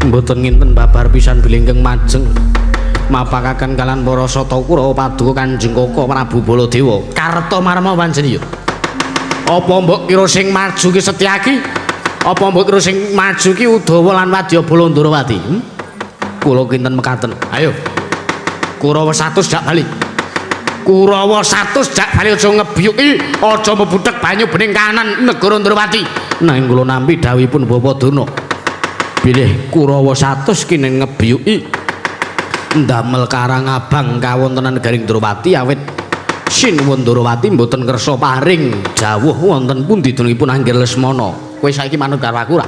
Mboten nginten babar pisan bilinggeng majeng mapakaken kalan para sata Kurawa Paduka Kanjeng Kaka Prabu Baladewa Kartamarma panjenengan. Apa mbok kira sing maju ki Setyaki? Apa mbok kira sing maju ki Udawa lan Wadyabala Ndarawati? Kula kinten mekaten. Ayo. Kurawa 100 dak bali. Kurawa 100 dak bali aja ngebiyuki, aja mebudhek banyu bening kanan negara Ndarawati. Nanging kula nampi dawuhipun Bapadana. Bilih Kurawa 100 kene ngebiyuki ndamel Karang Abang kawontenan Garing Ndarawati awit Sinuwun Ndarawati mboten kersa paring dawuh wonten pundi dunungipun Anggir Lesmana. Kowe saiki manut karo aku ra?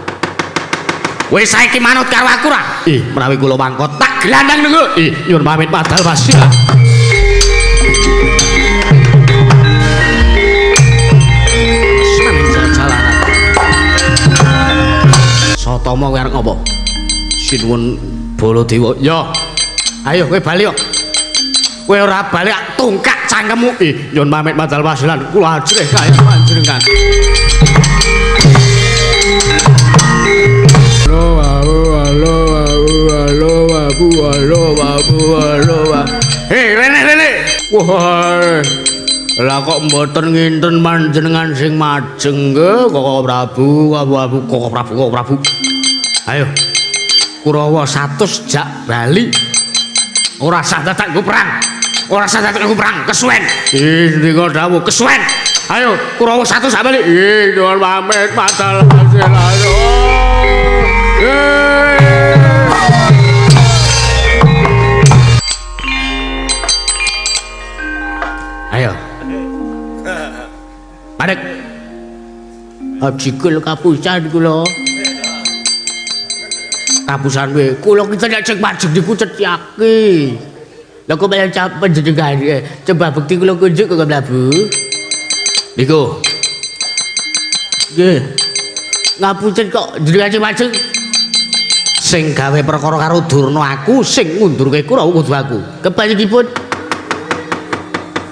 Kowe saiki manut karo aku ra? Menawi kula mangko tak glandang niku. Nyuwun pamit padal Mas. Sotama kowe arep ngopo? Sinuwun Baladewa. Ya. Ayo kowe bali kok. Kowe ora bali tungkak cangkemmu. Nyuwun pamit madal wasilan kula ajrih kae panjenengan. Halo. Rene. Wah. Lah kok mboten nginten panjenengan sing majeng nggih Kaka Prabu. Ayo. Kurawa 100 jak bali. Ora sah dadak nggo perang. Kesuwen. Ndika dawuh kesuwen. Ayo Kurawa 100 jak bali. Nyuwun pamit padal wasilan. Ayo. Madek. Ajikul kapusan kula. Kapusan kowe. Kula kita nek cek majeng niku Setyaki. Lah kok bayang panjenengan coba bukti kula kunjuk Kaka Prabu. Niku. Nggih. Ngapunten kok jenengan cek majeng. Sing gawe perkara karo Durna aku, sing ngundurke Kurawa kudu aku. Kebalikipun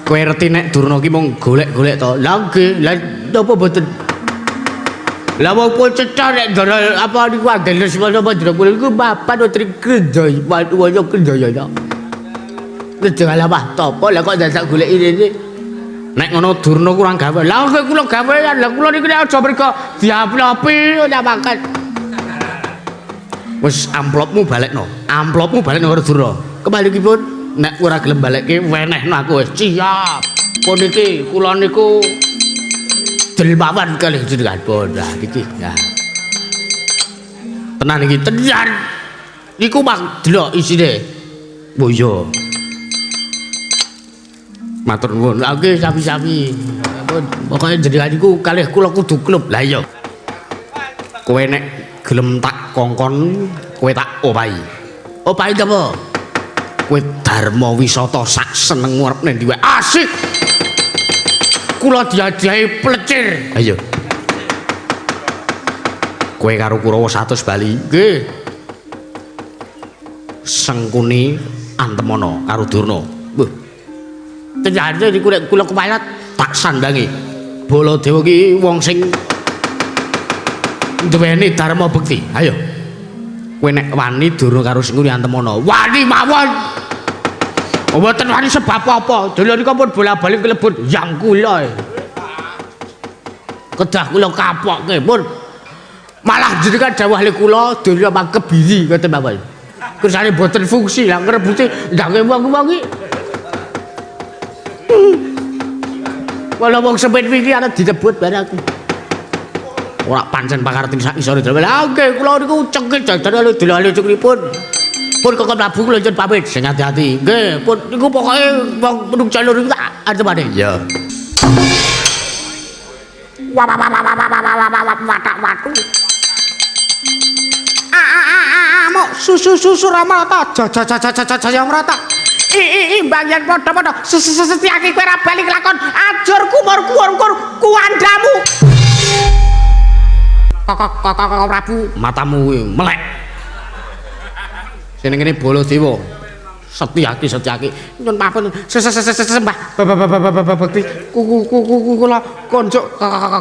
kowe ngerti nek Durna ki mung golek-golek to. Lah nggih, lah napa mboten? Lah wong cecah nek ndara apa niku Anggir Lesmana Pandra kula niku papan wonten Kendaya, waya Kendaya to. Kendaya apa topo lah kok dadak goleki rene. Nek ngono Durna kurang gawe. Lah kula gawean, lah kula niku aja mergo diamplopi ora makan. Wis amplopmu balekno. Amplopmu balekno karo Durna. Kebalikipun nek ora gelem balekke wenehno aku wis siap. Pun iki kula niku delmawan kalih jenengan pun. Nah iki ya. Tenan iki tenan. Niku mang delok isine. Oh iya. Matur nuwun. Nggih sami-sami. Pokoke jenengan niku kalih kula kudu klub. Lah iya. Kowe nek gelem tak kongkon, kowe tak opahi. Opahi apa? Kowe Dharma Wisata sak seneng arep ning ndi wae asik. Kula diajahi plecir. Ayo. Kowe karo Kurawa 100 bali. Nggih. Sengkuni Antemana karo Durna. Wah. Tenjane niku nek kula kepayat tak sandangi. Baladewa ki wong sing duweni dharma bekti. Ayo. Kowe nek wani Durna karo Sengkuni Antemana. Wani mawon. Mboten wani sebab apa? Dene nika pun bola-bali kelebut yang kula. Kedah kula kapokke pun. Malah jenengan dawuh ali kula donya mangkebiri ngoten mawon. Kersane boten fungsi lah ngrebuti ndange wong-wong iki. Wala wong sepit iki ana ditebut barang. Ora pancen pangarti sak isore dhewe. Lah nggih kula niku cengkeh jajan delale cengkipun. Pun Kaka Prabu kula njen pamit sing ati-ati. Nggih, pun niku pokoke wong penung jalur niku tak arepane. Ya. Watak watu. Mok susu ramata. Jajang rata. Mbang yen padha-padha Setyaki kowe ora bali kelakon ajur kumur kuandamu. Kaka Prabu, matamu melek. Sing ngene Baladewa. Setyaki. Nyun pun sembah bekti. Kula konjuk Kaka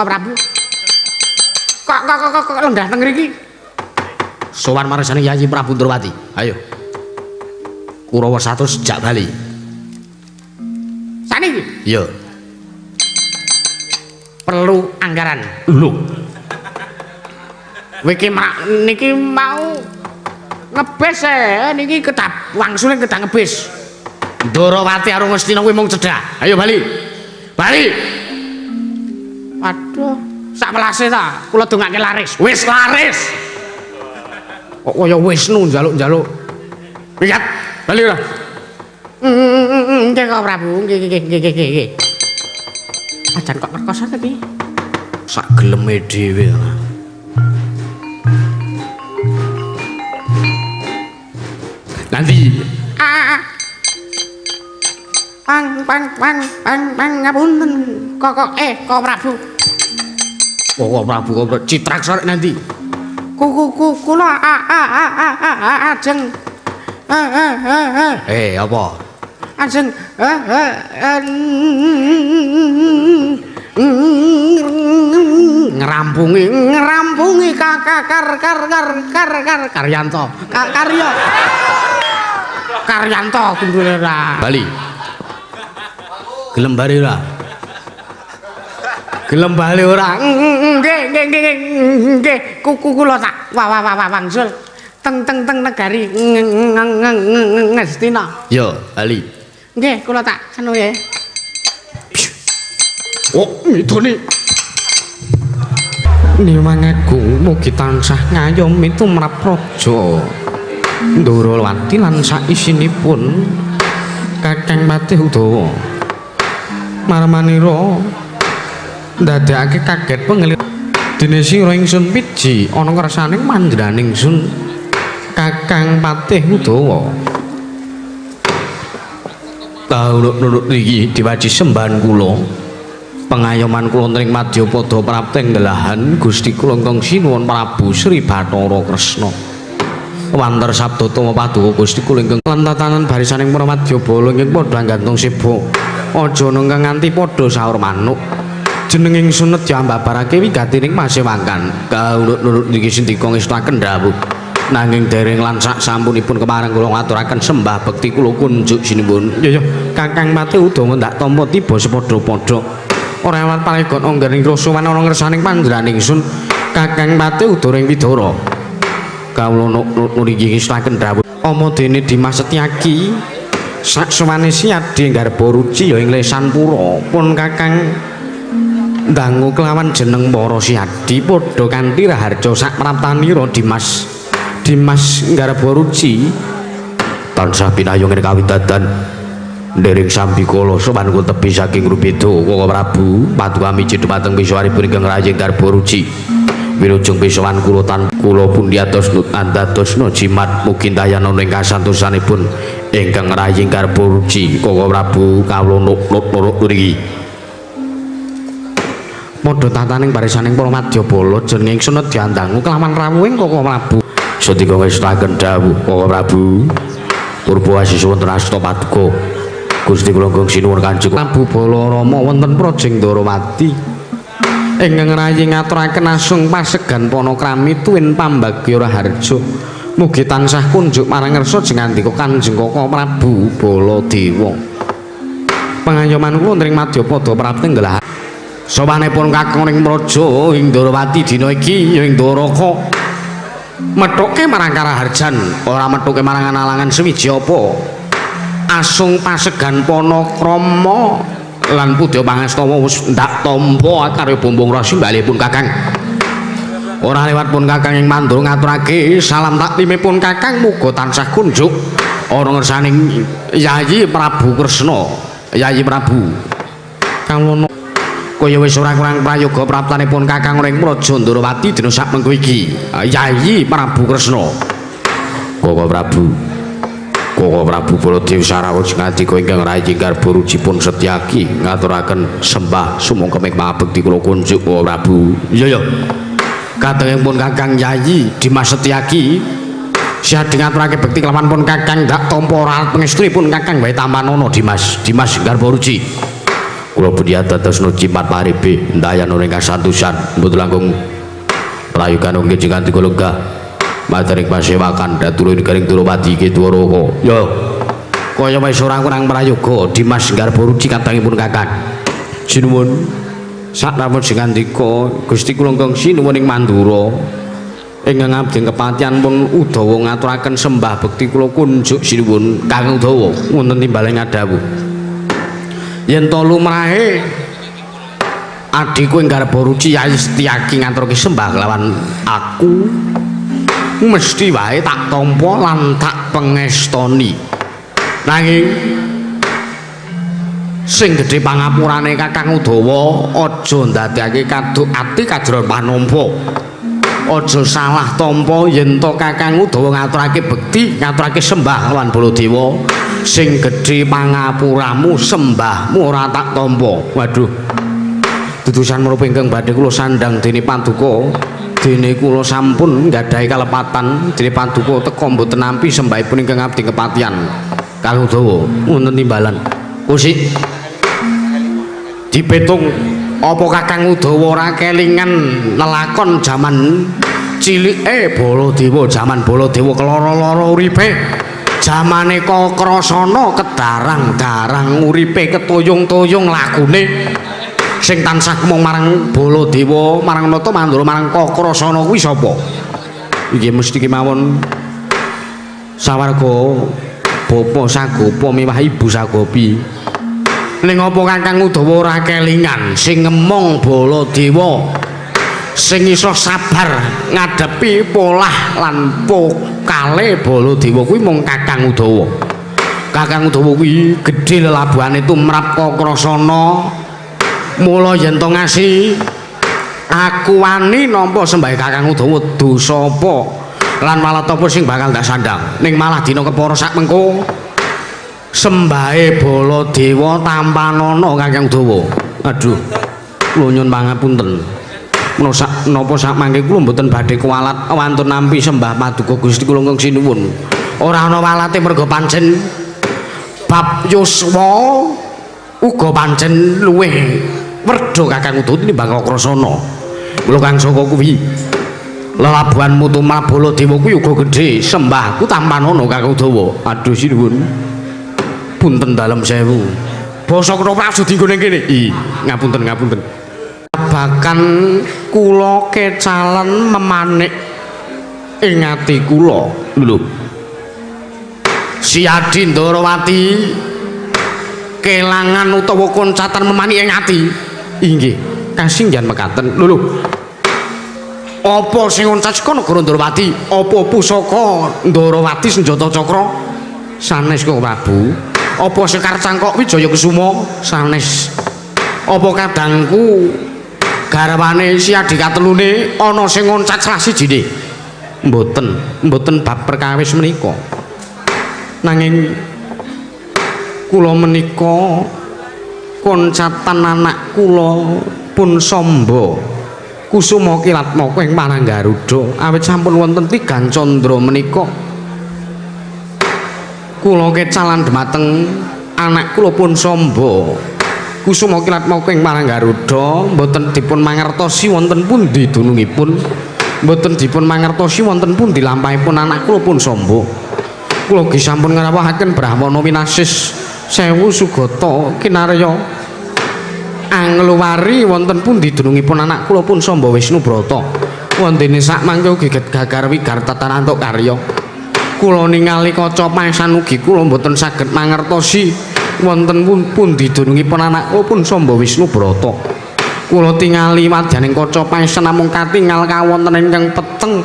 Prabu. kok lenggah teng mriki. Sowan marsane Yayi Prabu Ndrawati. Ayo. Kurawa 100 jak bali. Saniki? Iya. Perlu anggaran. Lho. Niki mau ngebes niki kedap wangsule kedah ngebes. Ndrawati karo Ngastina kuwi mung cedhak. Ayo bali. Bali. Waduh, sak welase ta, kula dongake laris. Wis laris. Kok kaya Wisnu njaluk-njaluk. Lihat, bali ora. Nggih kok Prabu, nggih. Ajan kok kerkosan iki. Sak geleme dhewe. Nanti. Pang ngapunten. Kok Prabu. Kok Prabu kok Citraksa nanti. Kula ajeng apa? Ajeng ngerampungi Karyanto. Karyanto kundule ra. Bali. Gelem bali ora? Gelem bali ora? Nggih. Kula tak wangsul teng negari Ngastina. Yo, bali. Nggih, kula tak anu ya. Oh, mitone. Niwang Agung mugi tansah ngayomi tumrap praja Ndrawati lan saisinipun Kakang Patih Udawa. Marmanira ndadekake kaget pengelir dene sira ingsun piji ana kersaning mandraning ingsun Kakang Patih Udawa. Kawula niki diwaji sembahan kula pengayoman kula ing Madyapada prapteng delahan Gusti kula ingkang sinuwun Prabu Sri Bathara Kresna. Wantar sabda tama paduka Gusti kula ingkang lan tatanan barisaning para Madyabala ingkang padha gantung seba. Aja nengkang nganti padha saur manuk. Jeneng ingsun nedya mbabarake wigatining pasewakan. Kawula niki sindika ngestakaken dawuh. Nanging dereng lan sak sampunipun kemareng kula ngaturaken sembah bekti kula kunjuk sinuwun. Ya Kakang Patih Udawa ndak tampa tiba sepadha-padha. Ora ewat paregon anggaring rasa ana ngersaning panjenengan ingsun Kakang Patih Udawa ing Widara. Kawula niki ngestakaken dawuh. Ama dene Dimas Setyaki saksuwane siadi garba ruci ya ing Lesanpura pun Kakang ndangu kelawan jeneng para siadi padha kanthi raharja sak praptanira Dimas garba ruci tansah pinayung ing kawidadan ndering sambikala sowan ku tebi saking Rubeda Koko Prabu paduka miji dhumateng pisuwaripun ingkang rayeng garba ruci wilujeng pisuwan kula tan kula pundi atos andadosna jimat mugi dayana ing kasantosanipun ingkang rayeng garba ruci Koko Prabu kawula nurut mriki padha tataning barisaning para Madyabala jeneng ingsun diandangu kelawan rawuhing Koko Prabu sedika ngestakaken dawuh Koko Prabu purba asih wonten asta paduka Gusti kula ingkang sinuwun Kanjeng Prabu Balarama wonten Projeng Ndrawati ingkang rayeng ngaturaken asung pasegan panakrami tuwin pambagya raharja mugi tansah kunjuk marang ngersa jengandika Kanjeng Koko Prabu Baladewa. Pangayoman kula wonten ing Madyapada prapteng delahan sawanipun kakang ing praja ing Ndrawati dina iki ya ing Dwaraka methuke marang karaharjan ora methuke marang analangan sewiji apa asung pasegan panakrama lan pudha pangastawa wis ndak tampa karya bombong rasi balipun Kakang. Ora lewat pun Kakang ing mandura ngaturake salam taklimipun Kakang muga tansah kunjuk ana ngersaning Yayi Prabu Kresna. Yayi Prabu. Kawula kaya wis ora kurang prayoga praptanipun Kakang ing Praja Ndrawati dina sak mengko iki. Yayi Prabu Kresna. Koko Prabu Baladewa Sarawuh ngadika ingkang rayeng garba rucipun Setyaki ngaturaken sembah sumangga ming pangabekti kula kunjuk Koko Prabu. Iya. Kadangipun Kakang Yayi Dimas Setyaki siadi ngaturake bekti kelawan pun Kakang dak tampa ora pangestrinipun Kakang wae Tamanana Dimas garba ruci. Kula pundi adosna cimat paribe ndayana ing kasantosan mboten langkung Layukan ungkit jikan tiga lega Matarik pasewakan datulun garing Durupati ke Dwaraka. Yo kaya wis ora kurang prayoga Dimas Garbaruci katangipun kakang. Sinuwun sakramon sing ngandika Gusti kula ingkang sinuwun ing Mandura ingkang abdi kepatihan pun Udawa ngaturaken sembah bekti kula kunjuk sinuwun Kang Udawa wonten timbaling adawu. Yen to lumrahe adikku ing Garbaruci Yayi Setyaki ngaturke sembah kelawan aku mesti wae tak tampa lan tak pengestoni. Nanging sing gedhe pangapurane Kakang Udawa aja ndadekake kaduk ati kajron panampa. Aja salah tampa yen to Kakang Udawa ngaturake bekti, ngaturake sembah lawan Baladewa sing gedhe pangapuramu sembahmu ora tak tampa. Waduh. Dudusan menapa ingkang badhe kula sandhang dene Paduka, dene kula sampun nggadahi kalepatan dene Paduka teka mboten nampi sembahipun ingkang abdi kepatihan Kang Udawa wonten timbalan. Kusik dipetung apa Kakang Udawa ora kelingan lelakon jaman cilike Baladewa, jaman Baladewa keloro-loro uripe, jamane Kakrasana kedarang-darang uripe ketoyong-toyong lakune sing tansah mung marang Baladewa, marang Nata Mandura, marang Kakrasana kuwi sapa? Iki mesti kemawon sawarga bapa sagopa miwah ibu sagopi. Ning apa Kakang Udawa ora kelingan sing ngemong Baladewa sing iso sabar ngadepi polah lan pokale Baladewa kuwi mung Kakang Udawa. Kakang Udawa kuwi gedhe lelabuhane tumrap Kakrasana. Mula yen to ngasi aku wani nampa sembah Kakang Udawa dosa apa lan malah apa sing bakal tak sandang ning malah dina kepara sak mengko sembahe Baladewa tampanana Kakang Udawa. Aduh kula nyuwun pangapunten napa sak mangke kula mboten badhe kuwalat wantun nampi sembah Paduka Gusti kula ingkang sinuwun ora ana walate merga pancen bab yuswa uga pancen luwih werda Kakang Udawa tinimbang Kakrasana. Mula kang saka kuwi lelabuhanmu tumrap Baladewa kuwi uga gedhe sembahku tampanana Kakang Udawa. Aduh sinuwun punten dalem sewu basa kena sudi nggone kene. Ngapunten babagan kula kecalan memanik ing ati kula lho Si Adi Ndarawati kelangan utawa koncatan memani ing ati. Inggih, kasinggihan mekaten. Lho. Apa sing oncat saka negara Ndarawati? Apa pusaka Ndarawati senjata cakra? Sanes kok Prabu. Apa Sekar Cangkok Wijaya Kusuma? Sanes. Apa kadangku garwane Si Adi katelune ana sing oncat salah sijine? Mboten bab perkawis menika. Nanging kula menika koncatan anak kula pun Samba Kusuma Kilatmaka ing Pananggaruda awit sampun wonten 3 candra menika kula kecalan dhumateng anak kula pun Samba Kusuma Kilatmaka ing Pananggaruda mboten dipun mangertosi wonten pundi dunungipun, mboten dipun mangertosi wonten pundi lampahipun anak kula pun Samba. Kula gi sampun ngrawuhaken Brahmana winasis 1000 sugata kinarya angluwari wonten pundi dunungipun anak kula pun Samba Wisnubrata. Wondene sak mangke ugi gagar wigar tatarantuk karya. Kula ningali kaca paesan ugi kula mboten saged mangertosi wonten pundi dunungipun anak kula pun Samba Wisnubrata. Kula tingali madyaning kaca paesan namung katingal kawonten ingkang peteng.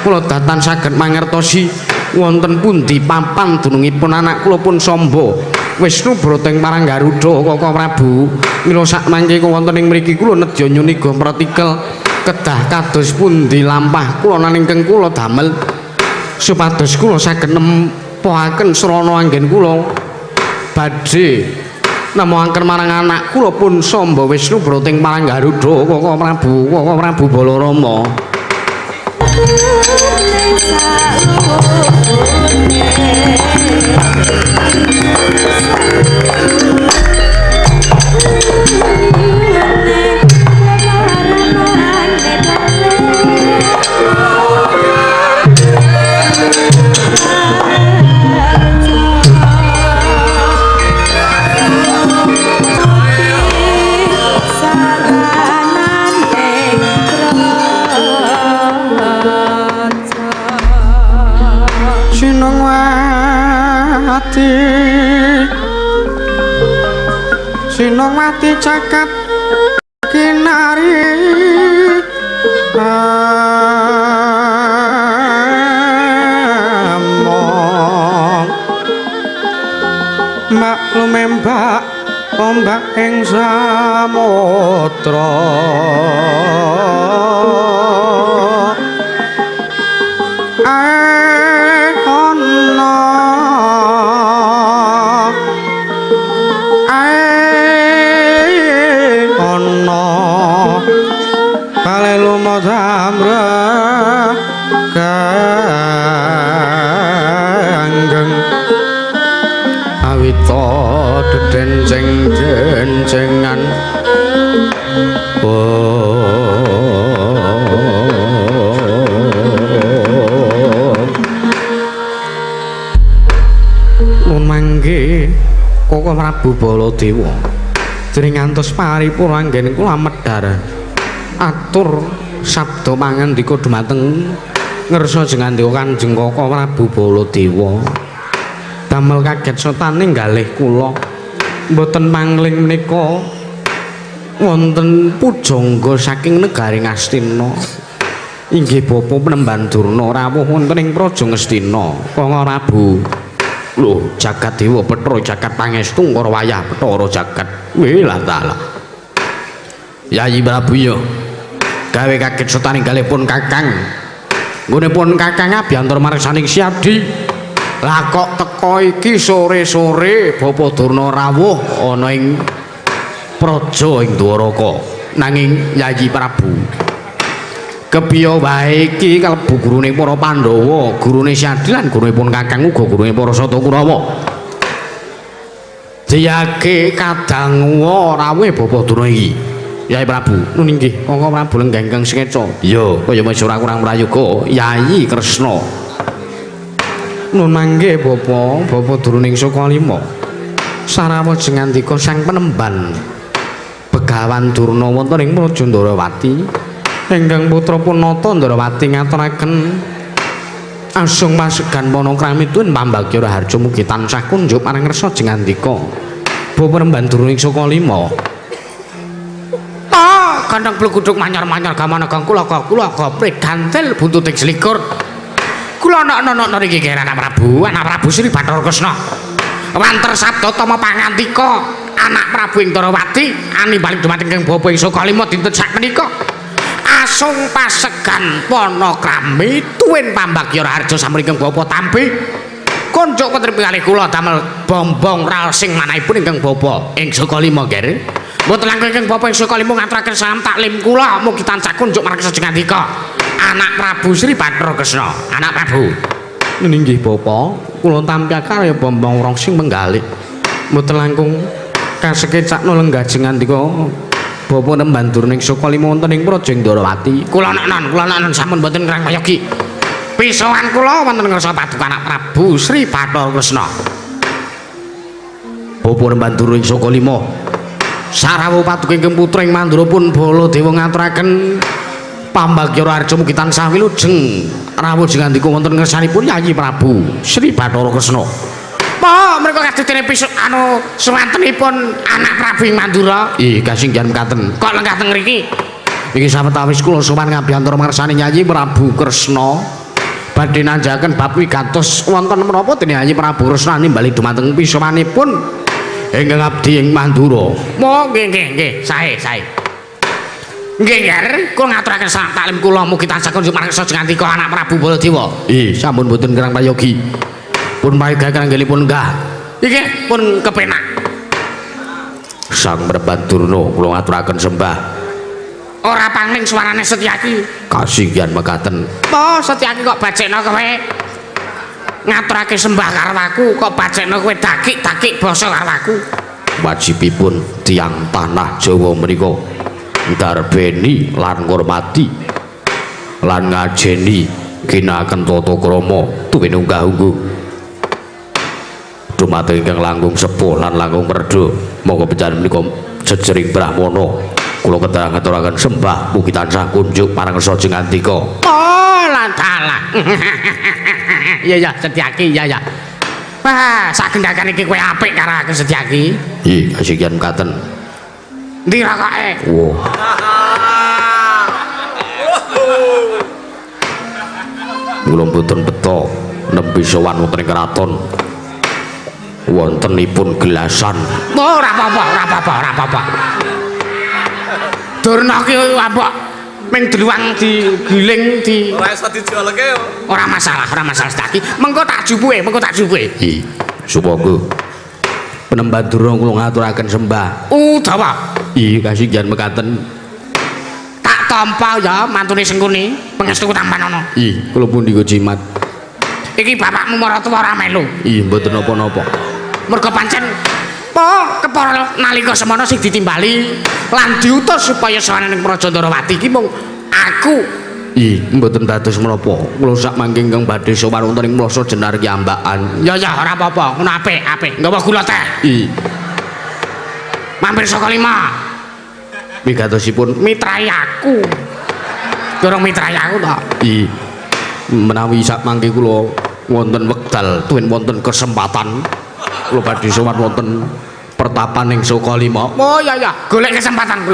Kula datan saged mangertosi wonten pundi papan dunungipun anak kula pun Samba Wisnubrata ing Pananggaruda Kaka Prabu. Mila sak mangke wonten ing mriki kula nedya nyuniga pratikel kedah kados pundi lampah kula naningkeng kula damel supados kula saged nempohaken srana anggen kula badhe nemoaken marang anak kula pun Samba Wisnubrata ing Pananggaruda Kaka Prabu Balarama. mati sinong mati cakat kinari among maklume mbak ombak ing samudra Samra kanggeng awita dedenjeng-jenjengan mangke Koko Prabu Baladewa dening ngantos paripurna anggen kula medhar atur sabda pangandika dumateng ngersa jengandika Kanjeng Koko Prabu Baladewa damel kaget sotane ngalih kula mboten mangling menika wonten pujangga saking negari Ngastina inggih Bapa Penemban Durna rawuh wonten ing Praja Ngastina Koko Prabu lho jagat dewa Bathara jagat pangestu karo wayah Bathara jagat welatala Yayi Prabu ya gawe kaget sotane galipun Kakang nggonipun Kakang abyantar marsaning Siadi lah kok teko iki sore-sore Bapa Durna rawuh ana ing praja ing Dwaraka nanging Yayi Prabu kepiye wae iki kalebu gurune para Pandhawa gurune Siadi lan gurunipun Kakang uga gurune para Satakurawa diyake kadang rawuh Bapa Durna iki Yayi Prabu, nun inggih, Koko Prabu lenggengkeng sekeca. Iya, kaya wis ora kurang prayoga, Yayi Kresna. Nun mangke Bapa Durna Sukalima. Sarawa jengandika Sang Penemban. Begawan Durna wonten ing Praja Ndarawati. Ingkang putra Punata Ndarawati ngaturaken asung pasegan panakramitun Pambagya Raharja mugi tansah kunjuk marang ngersa jengandika Bapa Penemban Durna Sukalima. Kandang bluguduk manyar-manyar gamana kang kula goprik gantel buntuting selikur kula ana nriki kira anak Prabu Sri Bathara Kresna wanter sabda tama pangandika anak Prabu ing Ndarawati ani balik dumateng ing Bapa ing Sukalima dinten sakmenika asung pasegan panakrami tuwin Pambagya Raharja samringkeng Bapa tampi kunjuk ketripi kalih kula damel bombong ral sing manahipun ingkang Bapa ing Sukalima nggih mboten langkung ingkang Bapa ing Sukalima ngaturaken salam taklim kula mugi tansah kunjuk marang sajengandika anak Prabu Sri Bathara Kresna anak Prabu inggih Bapa kula tampi karya bombong rong sing menggalih mboten langkung kasekecakna lenggah jengandika Bapa Penemban Durna Sukalima wonten ing Praja Ndarawati kula non sampun mboten ngrang payogi pisowan kula wonten ngersa paduka anak Prabu Sri Bathara Kresna Bapa Penemban Durna Sukalima sarawuh paduka ingkang putra ing Mandura pun Baladewa ngaturaken Pambagya Raharja mugi tansah wilujeng rawuh jengandika wonten ngersanipun Yayi Prabu Sri Bathara Kresna. Apa mriku kadhetene pisuk suwantenipun anak Prabu ing Mandura? Ih, kasinggihan mekaten. Kok lenggah teng mriki? Iki sawetawis kula sowan ngabiyantara marsani Yayi Prabu Kresna badhe nanjaken bab wigatos wonten menapa dene Yayi Prabu Kresna nimbali dumateng pisowanipun ingkang abdi ing Mandura. Mo nggih sae. Nggih nggih kula ngaturaken salam taklim kula mugi tansah kunjuk marang sajengandika anak Prabu Baladewa. Ih sampun boten kirang payogi. Pun payoga kanggelipun enggah. Nggih pun kepenak. Sang Penemban Durna kula ngaturaken sembah. Ora pangling suarane Setyaki. Kasinggihan mekaten. Po Setyaki kok bajekno kowe? Ngaturake sembah karo aku kok bajekno kowe dakik basa karo aku. Wajibipun tiyang tanah Jawa menika ndarbeni lan ngurmati lan ngajeni ginakaken tata krama tuwin unggah-ungguh dumateng ingkang langkung sepuh lan langkung merda monggo panjenengan menika jejering brahmana kula kedah ngaturaken sembah mugi tansah kunjuk marang sajengandika. Oh lan dalah. Ya Setyaki ya. Wah, sak gendakan iki kowe apik karo aku Setyaki. Ih, kasihan mekaten. Ndi rakoke? Wah. Kula mboten beto nembe sowan wonten keraton. Wontenipun gelasan. Oh, ora apa-apa. Durna ki apa? Ming dluwang digiling di ora iso dijoleke. Ora masalah Setyaki. Mengko tak jupuke. Ih, supaya penemban Durna kula ngaturaken sembah. Dawa. Ih, kasihan mekaten. Tak tampa ya mantune Sengkuni, pengestu tampan ana. Ih, kula pun digo jimat. Iki bapakmu maratuwa ora melu. Ih, mboten napa-napa. Mergo pancen kepara nalika semana sing ditimbali lan diutus supaya sawane ning Praja Ndarawati iki mung aku. Ih, mboten dados menapa. Kula sak mangke ingkang badhe sowan wonten ing Mlasa Jenar Kyambakan. Ya ora apa-apa, ngono apik. Nggawa gula teh. Ih, Mampir saka Lima. migatosipun Mitrai aku. Durung mitrai aku to. ih menawi sak mangke kula wonten wekdal tuwin wonten kesempatan kula badhe sowan wonten pertapan ing Sukalima. Oh ya, golek kesempatan.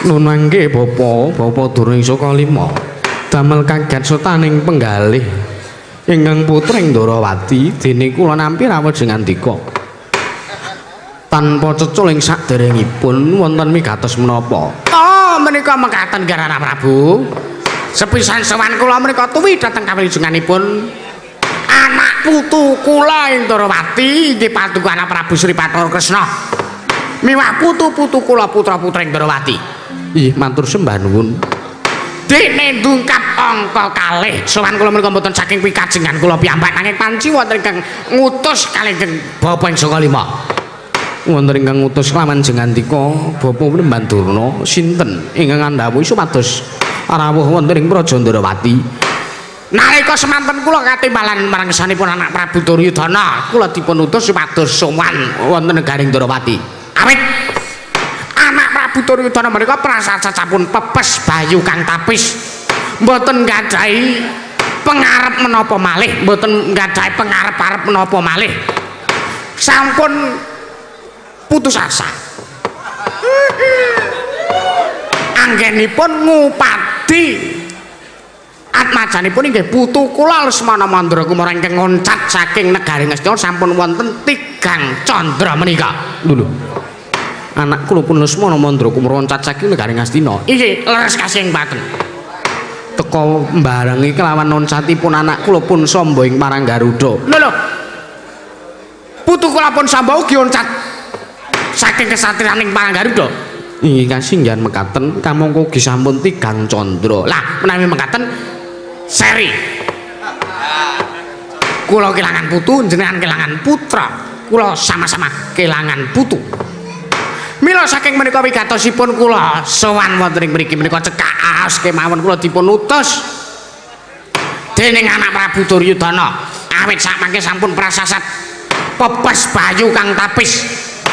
Nun mangke Bapa Durna ing Sukalima damel kaget sotaning penggalih ingkang putring Ndarawati dene kula nampi rawuh ngandika tanpa cecul ing saderengipun wonten migatos menapa. Oh, menika mekaten Garana Prabu. Sepisan sowan kula menika tuwi dhateng kawilujenganipun anak putu kula ing Ndarawati inggih Paduka Anak Prabu Sri Bathara Kresna. Miwah putu-putu kula putra-putring Ndarawati. Ih, matur sembah nuwun. Dene ndungkap angka kalih sowan kula menika mboten saking pikajengan kula piyambak nanging panci wonten ingkang ngutus kalih Bapa ing Sukalima. Wonten ingkang ngutus kelawan jengandika Bapa Penemban Durna sinten ingkang ngandhawuhi supados rawuh wonten ing Praja Ndarawati. Nalika semanten kula katimbalan marang sanipun anak Prabu Duryudana, kula dipun utus supados sowan wonten negaring Ndarawati. Awit anak Prabu Duryudana menika prasasapun pepes bayu kang tapis. Mboten nggadhahi pengarep menapa malih, mboten nggadhahi pengarep-arep menapa malih. Sampun putus asa. Anggenipun ngupadi atmajanipun inggih putu kula Lesmana Mandra Kumara ingkang ngoncat saking negari Ngastina sampun wonten 3 candra menika. Lho. Anak kula pun Lesmana Mandra Kumara ngoncat saking negari Ngastina. Inggih leres kasih mbaten. Teka mbarengi kelawan noncatipun anak kula pun Samba ing marang Garuda. Lho. Putu kula pun Samba ugi oncat saking kesatriyaning marang Garuda. Inggih kasinggihan mekaten kamangka ugi sampun 3 candra. Lah menawi mekaten seri kula kelangan putu jenengan kelangan putra, kula sama-sama kelangan putu. Mila saking menika wigatosipun kula sowan wonten ing mriki menika cekak aos kemawon kula dipun utus dening anak Prabu Duryudana awit sakmangke sampun prasasat pepes bayu kang tapis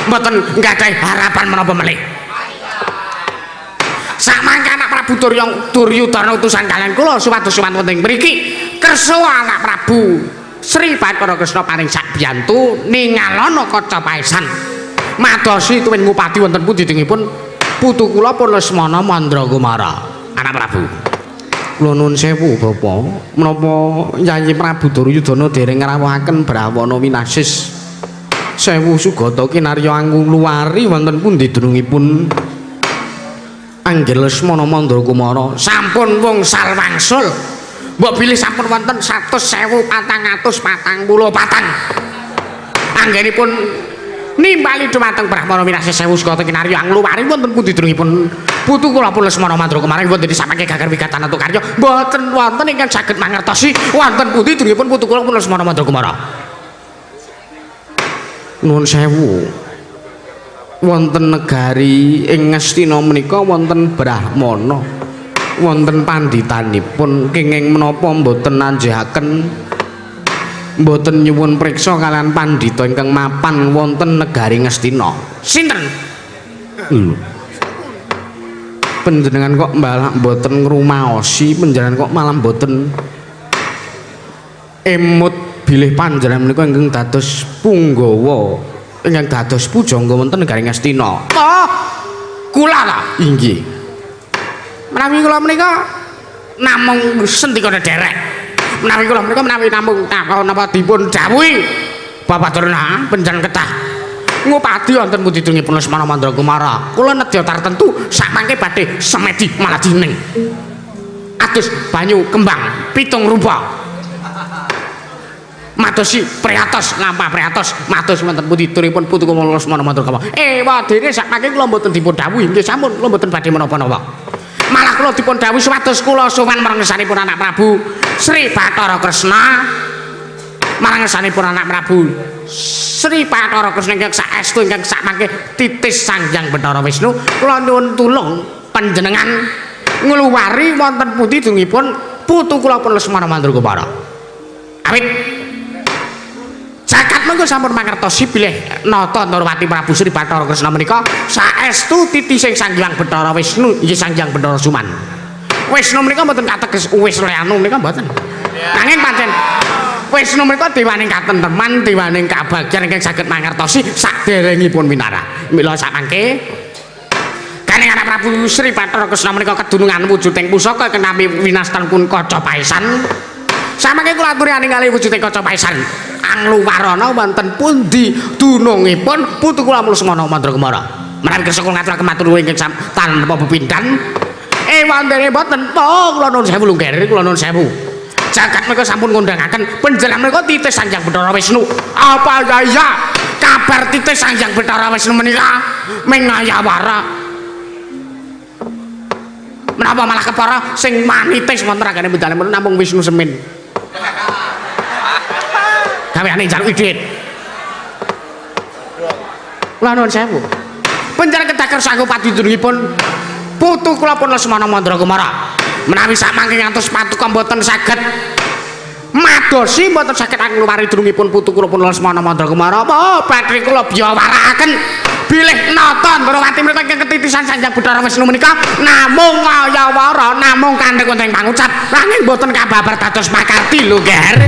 mboten nggadhahi harapan menapa melih. Samangke anak Prabu Duryudana utusan kalian kula supados sowan wonten mriki kersa anak Prabu Sri Bathara Kresna paring sakbiyantu ningalana kaca paesan madosi tuwin ngupadi wonten pundi dingipun putu kula pun Lesmana Mandra Kumara. Anak Prabu Kula nuwun sewu Bapa, menapa Yayi Prabu Duryudana dereng ngrawuhaken Brawana winasis sewu sugata kinarya angluwari wonten pundi dunungipun Anggih Lesmana Mandra Kumara. sampun wungsal wangsul mbok bilih sampun wonten 100.444 anggenipun nimbali dhumateng Brahmana winasis sewu sugata kinarya angluwari wonten pundi dunungipun putu kula pun Lesmana Mandra Kumara wonten disamangke gagar wigatan atu karya mboten wonten ingkang saged mangertosi wonten pundi dunungipun putu kula pun Lesmana Mandra Kumara. Nuwun sewu. Wonten negari ing Ngastina menika wonten Brahmana. Wonten panditanipun kenging menapa mboten nanjehaken mboten nyuwun priksa kalian pandhita ingkang mapan wonten negari Ngastina. Sinten? Lho. Panjenengan kok malah mboten ngrumaosi, panjenengan kok malah mboten emut bilih panjenengan menika ingkang dados punggawa ingkang dados pujangga wonten negaring Astina. Oh, kula ta. Inggih. Menawi kula menika namung sendika derek. Menawi kula menika menawi namung napa dipun dawuhi Bapak Durna panjenengan kedah ngupadi wonten pundi tungipun Lesmana Mandragumara. Kula nedya tartentu samangke badhe semedi Malajining. Atus banyu kembang pitung rupa. Madosi priatos ngampah priatos mados wonten pundi turipun putu kula Lesmana Mandragumara. Wadene samangke kula mboten dipun dawuhi nggih sampun kula mboten badhe menapa-napa. Malah kula dipun dawuhi supados kula sowan marang ngersanipun anak Prabu Sri Bathara Kresna. Marang ngersanipun anak Prabu Sri Bathara Kresna ingkang saestu ingkang samangke titis Sangjang Bathara Wisnu kula nyuwun tulung panjenengan ngluwari wonten pundi dungipun putu kula pun Lesmana Mandragumara. Awit jagat mengko sampun mangertosi bilih nata Nurwati Prabu Sri Bathara Kresna menika saestu titising Sangjang Bathara Wisnu inggih Sangjang Bathara Suman. Wisnu menika mboten kateges Wisnu menika mboten. Nanging pancen Wisnu menika dewaning katenteman, dewaning kabagyan ingkang saged mangertosi saderengipun winara. Mila samangke kaning anak Prabu Sri Bathara Kresna menika kedunungan wujuding pusaka kenami winastanipun Kaca Paisan. Samangke kula aturi ningali wujuding Kaca Paisan. Angluwarana wonten pundi dunungipun putu kula Lesmana Mandragumara. Menawi kersa kula ngaturaken matur nuwun ingkang tanpa pepindhan. Wondene boten to kula nuwun sewu lungger kula nuwun sewu. Jagat menika sampun ngundangaken panjenengan menika titis Sangjang Bathara Wisnu. Apa daya kabar titis Sangjang Bathara Wisnu menika mengayawara. Menapa malah kepara sing manitis wonten ragane panjenengan namung Wisnu Semin. Gaweane njaluk idit. Kula nuwun sewu. Panjenengan kedah kersa ngupadi dunungipun putu kula pun Lesmana Mandragumara. Menawi samangke ngantos patuka mboten saged madosi mboten saged ngluwari dunungipun putu kula pun Lesmana Mandragumara apa badhe kula biyawarakaken bilih nata Nurwati menika ingkang ketitisan Sangjang Bathara Wisnu menika namung ngayawara namung kandhek wonten pangucap nanging mboten kababar dados makarti lho Ger.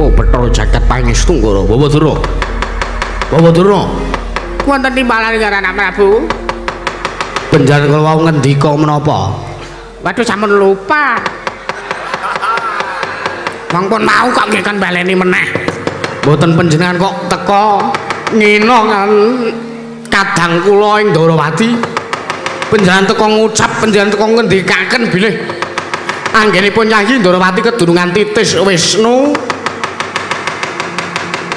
Bathara jagat pangestu Nggara Bawadara. Bawadara. Wonten timbalan karo anak Prabu. Panjenengan kula wau ngendika menapa? Waduh sampun lupa. Wong pun mau kok nggih kan baleni meneh. Mboten panjenengan kok teka ngina kan kadang kula ing Ndarawati. Panjenengan teka ngucap, panjenengan teka ngendikaken bilih anggenipun Nyai Ndarawati kedunungan titis Wisnu.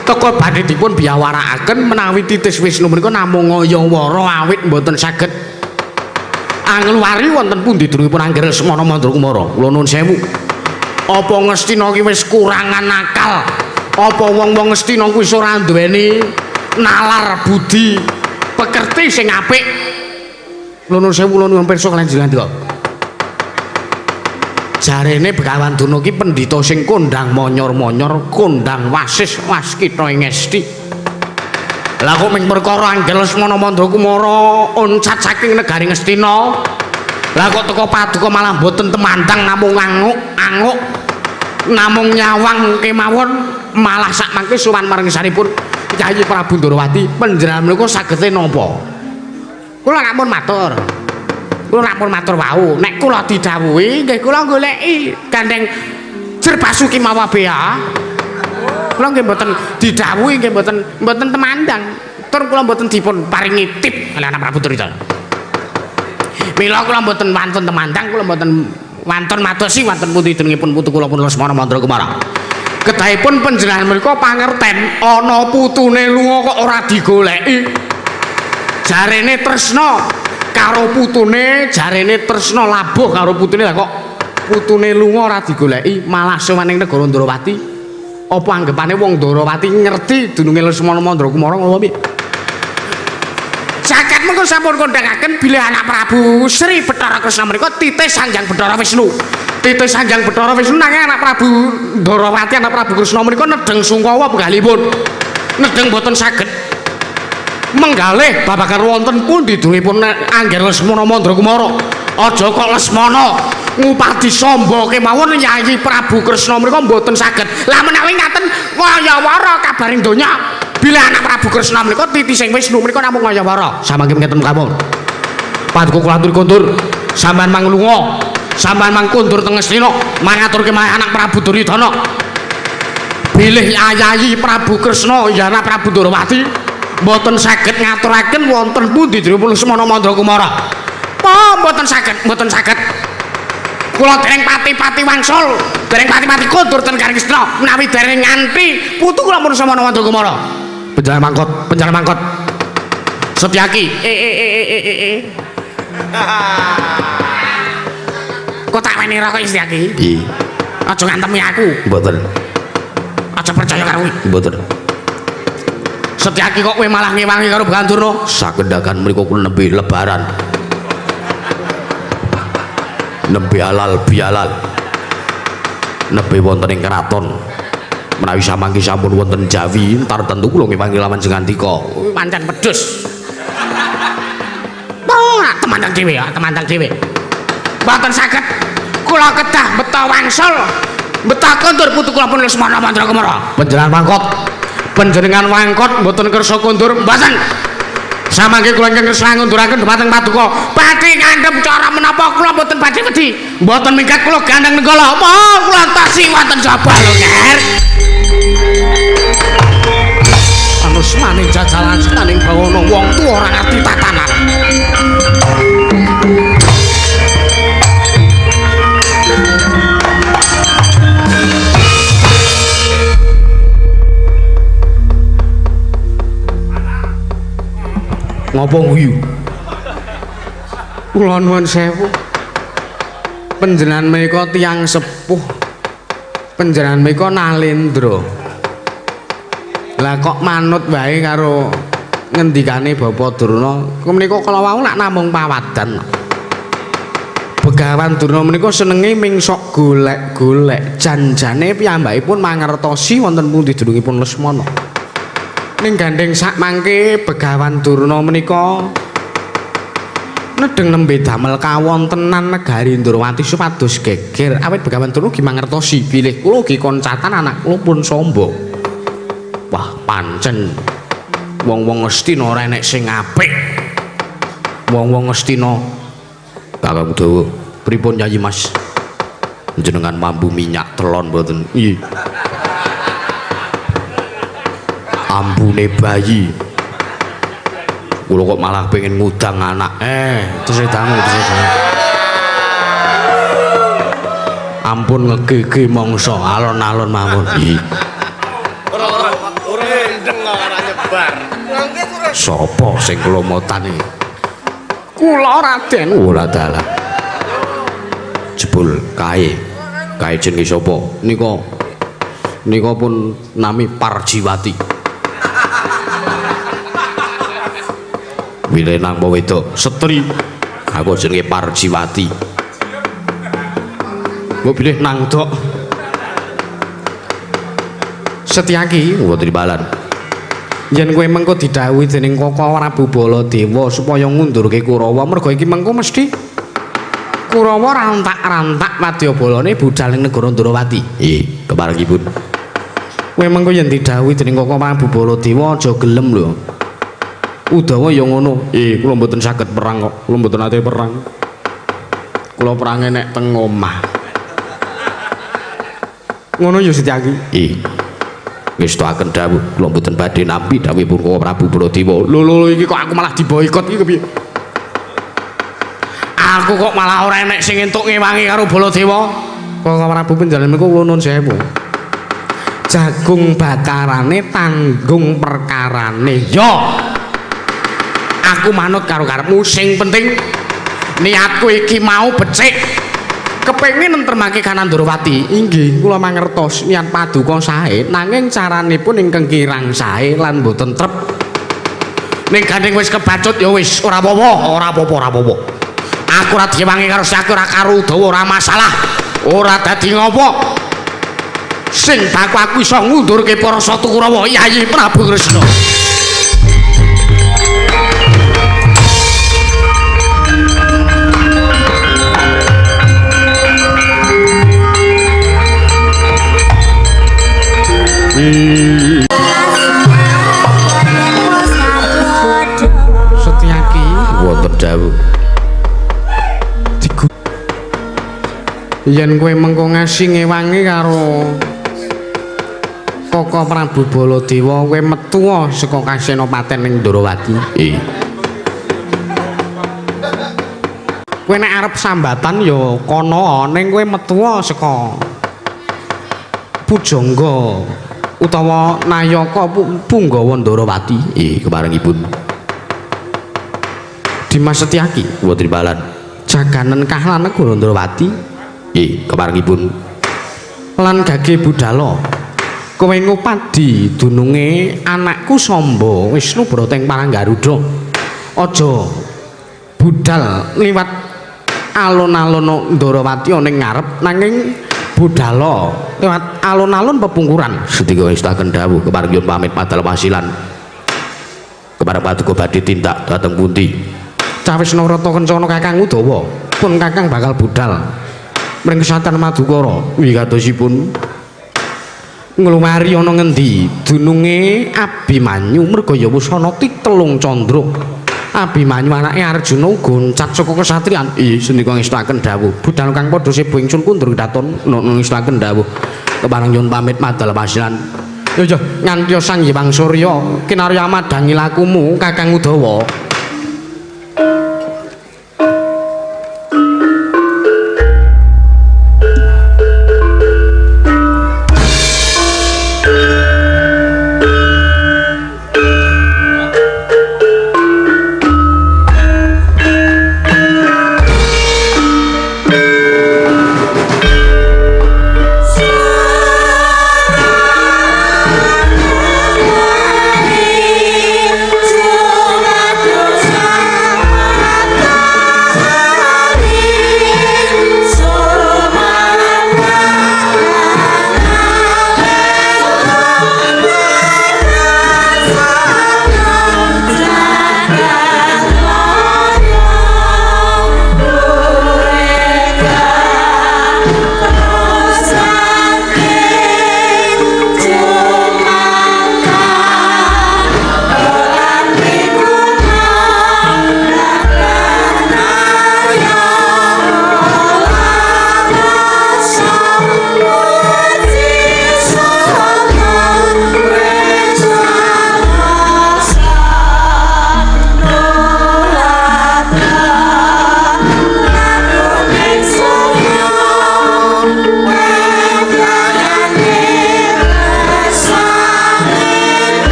Teka badhe dipun biyawarakaken menawi titis Wisnu menika namung ngayawara awit mboten saged angluwari wonten pundi dunungipun Angger Lesmana Mandragumara. Kula nuwun sewu. Apa Ngastina ki wis kurangan akal? Apa wong-wong Ngastina kuwi ora nduweni nalar budi pekerti sing apik? Kula nuwun sewu, kula nuwun pirsa kaliyan kok. Jarene Begawan Duna ki pendhita sing kondang monyor-monyor, kondang wasis waskita ing Ngesti. Lah kok ming perkara Angger Lesmana Mandragumara oncat saking negari Ngastina. Lah kok teko paduka malah boten temandang namung anguk-anguk. Namung nyawang kemawon malah sak mangke sowan marang sanipun Kyai Prabu Ndarawati. Panjenengan menika sagete napa? Kula ampun matur. Kula rampun matur wau, nek kula didhawuhi nggih kula goleki gandeng Jer Basuki mawa bea. Kula nggih mboten didhawuhi nggih mboten temandang. Tur kula mboten dipun paringi tip oleh anak Prabu Durita. Mila kula mboten wantun temandang, kula mboten wantun madosi wonten pundi dunungipun putu kula pun Lesmana Mandragumara. Kedahipun panjenengan menika pangerten ana putune lunga kok ora digoleki. Jarene tresna karo putune, jarene tresna labuh karo putune lah kok putune lunga ora digoleki malah sowan ning negara Ndarawati. Apa anggapane wong Ndarawati ngerti dununge Lesmana Mandragumara ngono piye? Jagat saged mengko sampun kondhangaken bilih anak Prabu Sri Bathara Kresna menika titih Sanjang Bathara Wisnu. Titih Sanjang Bathara Wisnu nanging anak Prabu Ndarawati anak Prabu Kresna menika nedeng Sungkawa penggalipun. Nedeng boten saged menggalih babagan wonten pundi duripun Angger Lesmana Mandrakumara. Aja kok Lesmana ngupadi samba kemawon Yayi Prabu Kresna menika mboten saged. Lah menawi ngaten ngayawara kabaring donya bila anak Prabu Kresna menika titi sing Wisnu menika namung ngayawara. Samangke ngeten mawon. Paduka kula atur kondur, sampean manglunga, sampean mangkundur teng Ngastina mangaturke marang anak Prabu Duryudana. Bilih Yayi Prabu Kresna ya anak Prabu Ndarawati mboten saged ngaturaken wonten pundi diripun Lesmana Mandrakumara. Mboten saged, mboten saged. Kula dereng pati-pati wangsul, dereng pati-pati kondur ten Gareng Kresna menawi dereng nganti putu kula pun Lesmana Mandrakumara. Penjalan mangkot. Setyaki. Kok tak weni rokok Setyaki? Nggih. Aja ngantemi aku. Mboten. Aja percaya karo kuwi. Mboten. Setyaki kok kowe malah ngewangi karo Bagandurna? Sakendakan mriku kula nembe lebaran. Nembe halal bihalal. Nembe wonten ing keraton. Menawi samangke sampun wonten Jawi, entar tentu kula ngewangi lawan sing ngandika. Pancen pedhus. Temandang dhewe ya, temandang dhewe. Mboten saged kula kedah beta wangsul, beta kondur putu kula pun Lesmana Mandrakumara. Panjenengan mangkot. Panjenengan mangkot mboten kersa kondur mboten. Samangke kula ingkang kersa ngunduraken dhumateng paduka. Badhe ngandhep cara menapa kula mboten badhe wedi. Mboten minggat kula gandeng negala. Kula tasi wonten jaba lho, Nger. Anus maning jajalan sitaning bawana wong tuwa ora ngerti tatanan. Ngopo guyu? Kula nuwun sewu. Panjenengan menika tiyang sepuh. Panjenengan menika Nalendra. Lah kok manut wae karo ngendikane Bapak Durna, menika kala wau nak namung pawadan. Begawan Durna menika senenge ming sok golek-golek. Janjane piyambakipun mangertosi wonten pundi dunungipun Lesmana. Ning gandeng sak mangke Begawan Durna menika nedeng nembe damel kawontenan negari Ndrawati supados geger awit Begawan Durna ugi mangertosi bilih kula ugi koncatan anak kula pun samba. Wah, pancen wong-wong Ngastina ora enek sing apik. Wong-wong Ngastina Kakang Dawa, pripun Yayi Mas? Jenengan mambu minyak telon mboten? Nggih. Ambune bayi. Kula kok malah pengen ngudang anak. Tesih dangu. Ampun ngegege mangsa alon-alon mawon. Nggih. Sapa sing kula motani? Kula Raden ora dalah. Jebul kae jenenge sapa? Nika pun nami Parjiwati. Wilenang apa wedok? Setri. Aku jenenge Parjiwati. Mbok bilih nang dok. Setyaki wonten balan. Yen kowe mengko didhawuhi dening Koko Prabu Baladewa supaya ngundurke Kurawa, mergo iki mengko mesti Kurawa rantak-rantak wadyabalane budal ning negara Ndrawati. Nggih, keparengipun. Kowe mengko yen didhawuhi dening Koko Prabu Baladewa aja gelem lho. Udawa ya ngono. Kula mboten saged perang kok. Kula mboten ate perang. Kula perange nek teng omah. Ngono ya Setyaki. Wis toaken dawuh, kula mboten badhe nampi dawuhipun Koko Prabu Baladewa. Lho iki kok aku malah diboikot iki kepiye? Aku kok malah ora enek sing entuk ngewangi karo Baladewa. Koko Prabu panjenengan menika kula nuwun sewu. Jagung bakarane tanggung perkarane. Yo. Aku manut karo karepmu, sing penting niatku iki mau becik. Kepengin nentremake kanan Ndrawati. Inggih, kula mangertos niat paduka sae, nanging caranipun ingkang kirang sae lan boten trep. Ning gandeng wis kebacut ya wis ora apa-apa. Aku ora diwangi karo aku ora karo Udawa ora masalah. Ora dadi ngopo. Sing aku iso ngundurke para Satu Kurawa Yayi Prabu Kresna. Setyaki Wonten dawuh. yen kowe mengko ngasi ngewangi karo Koko Prabu Baladewa kowe metu saka Kasenopaten ning Ndarawati. Kowe nek arep sambatan ya kono ning kowe metu saka Pujangga utawa Nayaka Punggawa Ndarawati. Keparengipun. Dimas Setyaki Wonten balan. jaganen kahlan negara Ndarawati. Keparengipun. Lan Gage Budala kowe ngupadi dununge anakku Samba Wisnu Brateng Paranggaruda. Aja budal liwat alun-alun Ndarawati ning ngarep nanging budala liwat alun-alun pepungkuran. Sedika ngestaken dawuh keparengipun pamit madal pasilan. Kepareng Paduka badhe tindak dhateng pundi? Cawis Narata Kencana Kakang Udawa pun Kakang bakal budal mring Kesatan Madukara wigatosipun nglumari ana ngendi dununge Abimanyu merga ya wusana titelung candra. Abimanyu anake Arjuna goncat saka kesatriyan. Senika ngestaken dawuh budal kang padha sibu ingsun kundur daton ngestaken dawuh kepareng nyuwun pamit madal pasilan. Ya nganti Sang Hyang Surya kinarya madangi lakumu Kakang Udawa.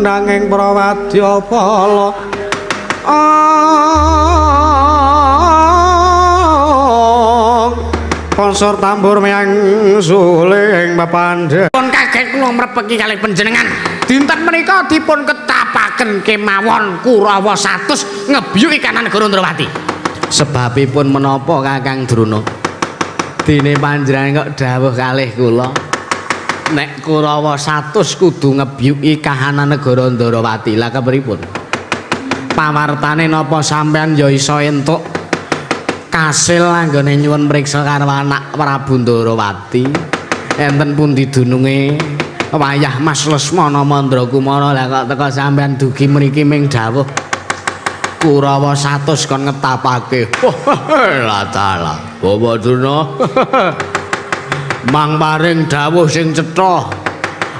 Nanging Prawadyabala konsor tambur meang suling pepandhe pun kaget kula mrepeki kalih panjenengan dinten menika dipun ketapaken kemawon Kurawa 100 ngebyuki kanan negara Ndrawati. Sebabipun menapa Kakang Drona? Dene panjenengan kok dawuh kalih kula nek Kurawa 100 kudu ngebyuki kahanan negara Ndrawati. Lah kepripun? Pawartane napa sampean ya iso entuk kasil anggone nyuwun mriksa karo anak Prabu Ndrawati? enten pundi dununge wayah Mas Lesmana Mandrakumara lah kok teka sampean dugi mriki ming dawuh Kurawa 100 kon ngetapake. Lah taala. Bawa Duna. Mang paring dawuh sing cetha.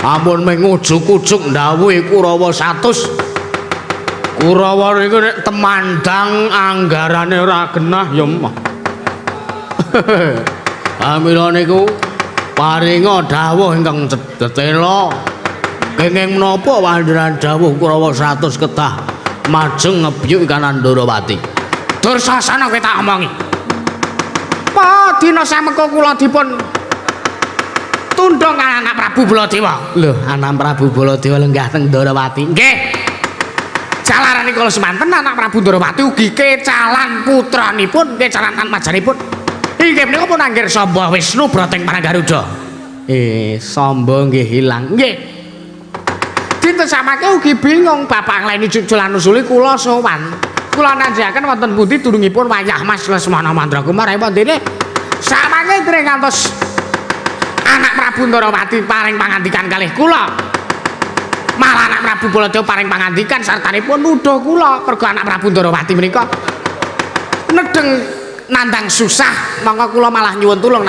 Ampun ming ujug-ujug ndawuhi Kurawa 100. Kurawa niku nek temandang anggarane ora genah ya mah. Amila niku paringa dawuh ingkang detela. Kenging menapa wandiran dawuh Kurawa 100 ketah majeng ngebyuk kanan Ndarawati. Dursasana kowe tak omongi. Padina sameka kula dipun tundhong kaliyan anak Prabu Baladewa. Lho, anak Prabu Baladewa lenggah teng Ndarawati. Nggih. Jalaran kula semanten anak Prabu Ndarawati ugi kecalan putranipun, kecalan majanipun. Inggih menika pun anggir Samba Wisnu Brateng Paranggaruda. Samba nggih ilang. Nggih. Dinten samake ugi bingung bapak ngleni cuculan usuli kula sowan. Kula nanjaken wonten pundi durungipun wayah Mas Lesmana Mandrakumara wondene samangke dereng ngantos anak Prabu Ndarawati paring pangandikan kalih kula. Malah anak Prabu Baladewa paring pangandikan sartanipun nuduh kula mergo anak Prabu Ndarawati menika nedeng nandang susah monggo kula malah nyuwun tulung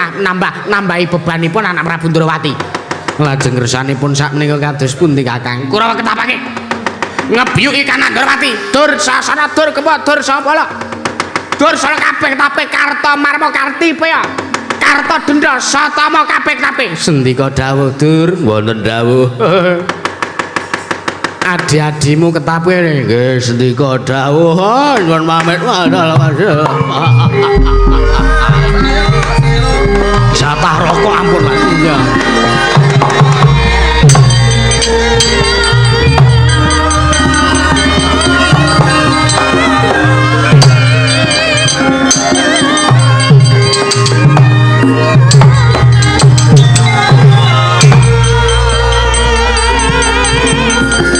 nambahi bebanipun anak Prabu Ndarawati. Lajeng ngersanipun sakmenika kados pundi Kakang? Kurawa ketapake. Ngebyuki kanan Ndarawati. Dursasana dur kepo Dursabala. Dursala kabeh tape Karta Marma Kartipeya. Karta Denda Satama kabeh tape. Sendika dawuh Dur, wonten dawuh. Adi-adimu ketape nggih sendika dawuh. Nyuwun pamit wadal Mas. Jatah rokok ampun Mas. Iya.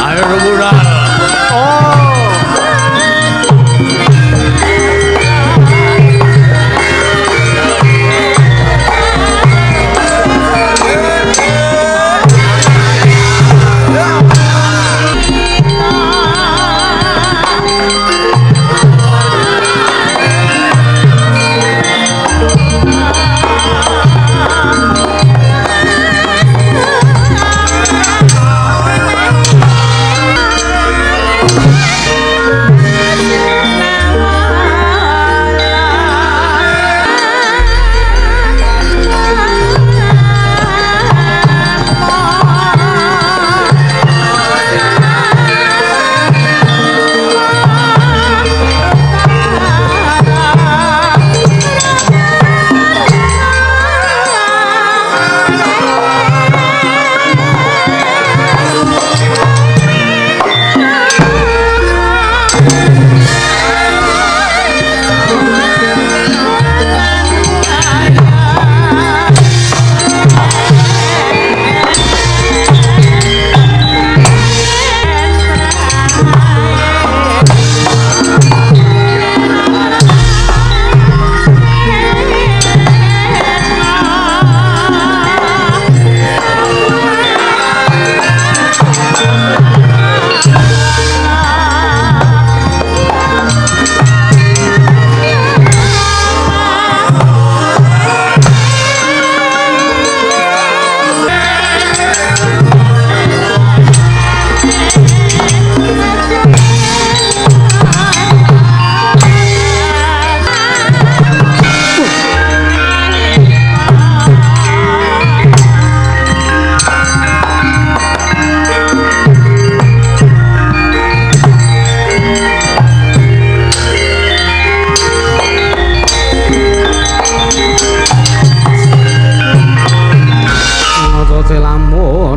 Ayo budal.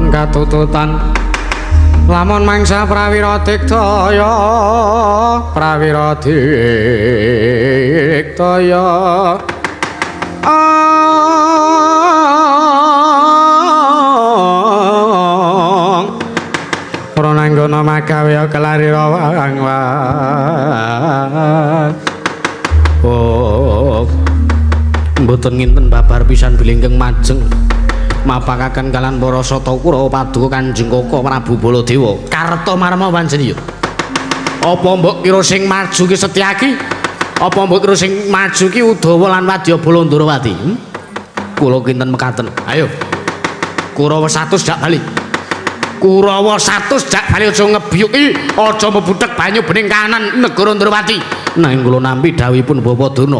Katututan lamun mangsa prawira diktaya prananggana magawe kelari rawang mboten nginten babar pisan bilinggeng majeng mapakaken kalan para sata Kurawa Paduka Kanjeng Koko Prabu Baladewa Kartomarma Panjenengan. Apa mbok kira sing maju ki Setyaki? Apa mbok kira sing maju ki Udawa lan Wadyabala Ndrawati? Kula kinten mekaten. Ayo. Kurawa 100 jak bali. Kurawa 100 jak bali aja ngebiyuki, aja mebudhek banyu bening kanan negara Ndrawati. Nanging kula nampi dawuhipun Bapa Durna.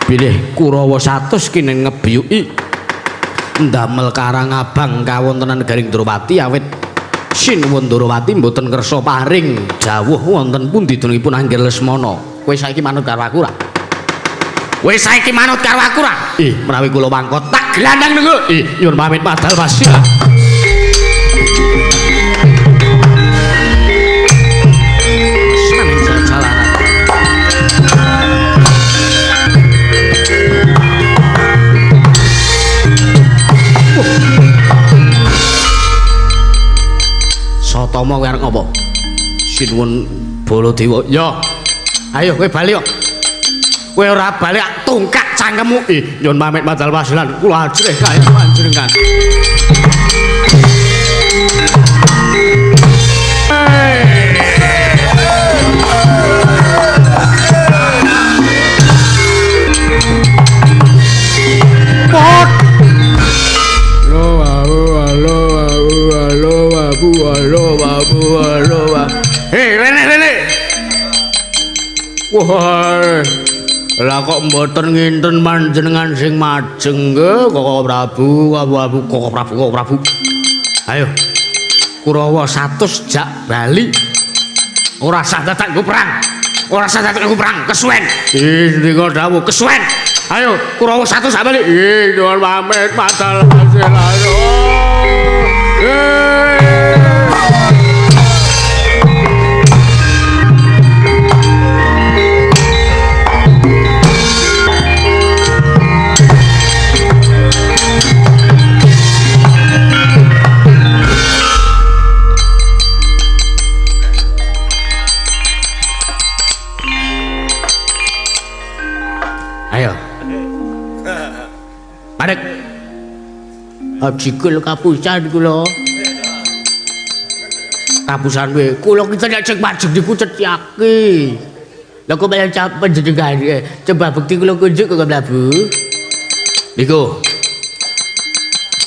Bilih Kurawa 100 ki ning ngebiyuki ndamel Karang Abang kawontenan Garing Ndrawati awit Sinuwun Ndrawati mboten kersa paring dawuh wonten pundi dunungipun Anggir Lesmana. Kowe saiki manut karo aku ra? Kowe saiki manut karo aku ra? Menawi kula mangko tak glandang niku. Nyuwun pamit padal Mas. Seneng jalan. Sotama kowe arep ngopo? Sinuwun Baladewa. Ya. Ayo kowe bali kok. Kowe ora bali tungkak cangkemmu. Nyuwun pamit madal wasilan kula ajrih kae panjenengan. Pot. Rene. Wah. Lah kok mboten nginten panjenengan sing majeng nggih Koko Prabu. Ayo. Kurawa 100 jak bali. Ora sah dadak nggo perang. Kesuwen. Ndika dawuh kesuwen. Ayo Kurawa 100 jak bali. Nyuwun pamit madal wasilan. Ayo. Padek. Ajikul kapusan kula. Kapusan kowe. Kula kita nek cek majeng niku Setyaki. Lah kok malah panjenengan coba bukti kula kunjuk kok Prabu. Niku.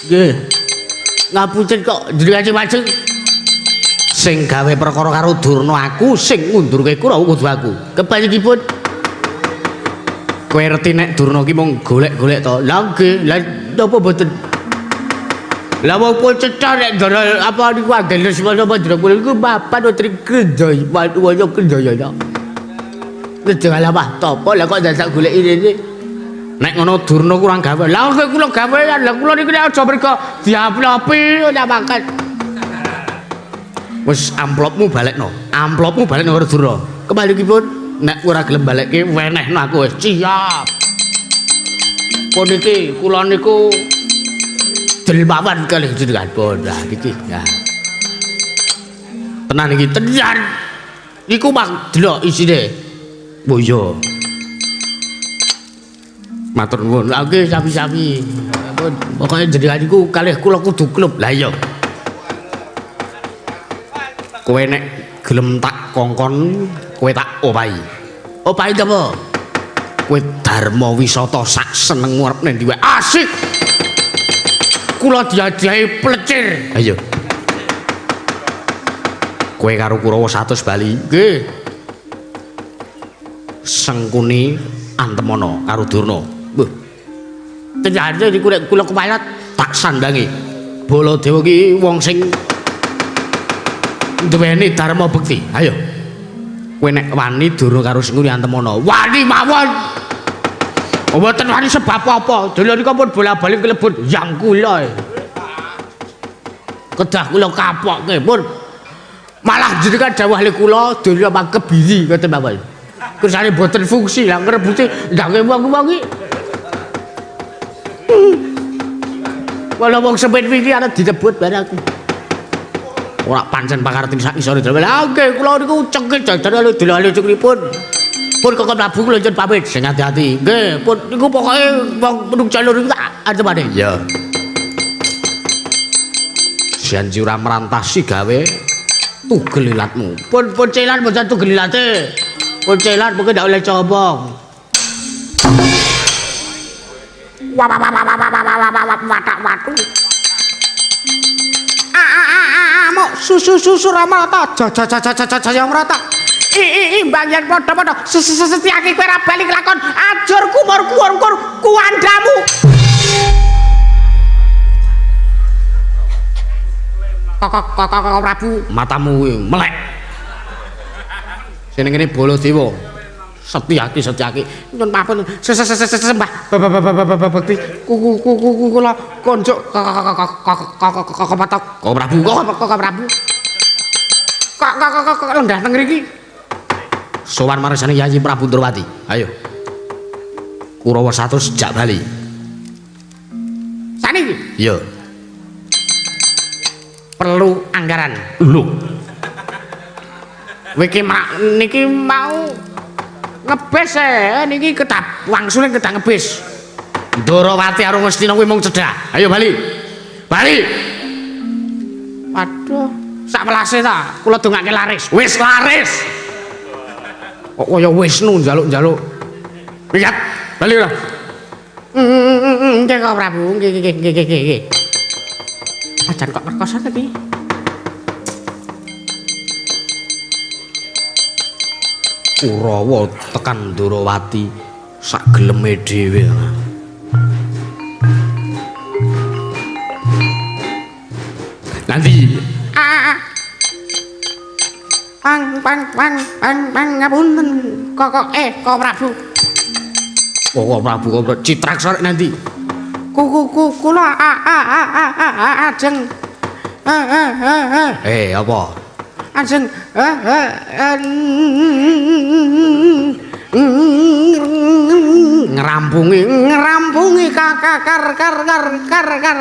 Nggih. Ngapunten kok jenengan sing majeng. Sing gawe perkara karo Durna aku, sing ngundurke Kurawa kudu aku. Kebalipun kowe ngerti nek Durna ki mung golek-golek to. Lah nggih, lah napa mboten? Lah wong pocetha nek ndara apa niku Anggir Lesmana Pandrawala niku papan wonten Kendaya, waya Kendaya ya. Kendaya apa topo lah kok dadak golek ini. Nek ngono Durna kurang gawe. Lah kowe kula gawean, lah kula niki aja mriko diamplopi ora makan. Wis amplopmu balekno. Amplopmu balekno karo Durna. Kemalikipun nek ora gelem balekke wenehno aku wis siap. Puniki kula niku delmawan kalih jenengan pun. Nah niki ya. Tenan iki tenan. Niku mang delok isine. Oh iya. Matur nuwun. Nggih sami-sami. Pokoke jenengan niku kalih kula kudu klub. Lah iya. Kowe nek gelem tak kongkon kowe tak opahi. Opahi apa? Kowe Darma Wisata sak senengmu arep nendi wae. Asik. Kula diajahi plecir. Ayo. Kowe karo Kurawa 100 bali. Nggih. Sengkuni Antemana karo Durna. Mbah. Terjadi iki kula kepayat tak sandangi. Baladewa ki wong sing duweni dharma bekti. Ayo. Kowe nek wani Durna karo Sengkuni Antemana, wani mawon. Mboten wani sebab apa? Dene nika pun bola-bali kelebur yang kula. Kedah kula kapokke pun. Malah jenengan dawuh le kula Durna mangkebiri ngoten mawon. Kersane boten fungsi lah ngrebuti ndange wong-wong iki. Wala wong sepit iki arep ditebut barang. Ora pancen pakarting sak isore dhewe. Lah nggih kula niku cengkeh dadan delale cengkipun. Pun Koko Prabu kula njun pamit sing ati-ati. Nggih, pun niku pokoke wong penung jalur niku tak ajemane. Iya. janji ora merantasi gawe tugel ilatmu. Pun celan bocah tugel ilate. Pun celan mungkin ndak oleh coba. Watak watu. Mok susu ramata. Jajajajajajajaya merata. Imbang yen padha-padha setiake kowe ora bali kelakon ajur kumur kuandamu. Kakak Prabu, matamu melek. Sing ngene Baladewa. Setyaki. Nyun pun sembah bekti. Kula konjuk Kakak Prabu. Kok lenggah teng mriki. Sowan marsane Yayi Prabu Ndrawati. Ayo. Kurawa 100 jak bali. Saniki? Iya. Perlu anggaran. Lho. Niki mau ngebes niki kedah wangsuling kedah ngebes. Ndrawati karo Ngastina kuwi mung cedhak. Ayo bali. Waduh, sak welase ta, kula dongake laris. Wis laris. Kok kaya Wisnu njaluk-njaluk. Lihat, bali ora? Nggih kok Prabu, nggih. Ajan kok perkosa tapi. Kurawa tekan Ndrawati sak geleme dhewe. Nanti. Pang ngapunten. Kok Prabu. Kok Prabu Citraksa nanti. Kula ajeng apa? Ajeng ngerampungi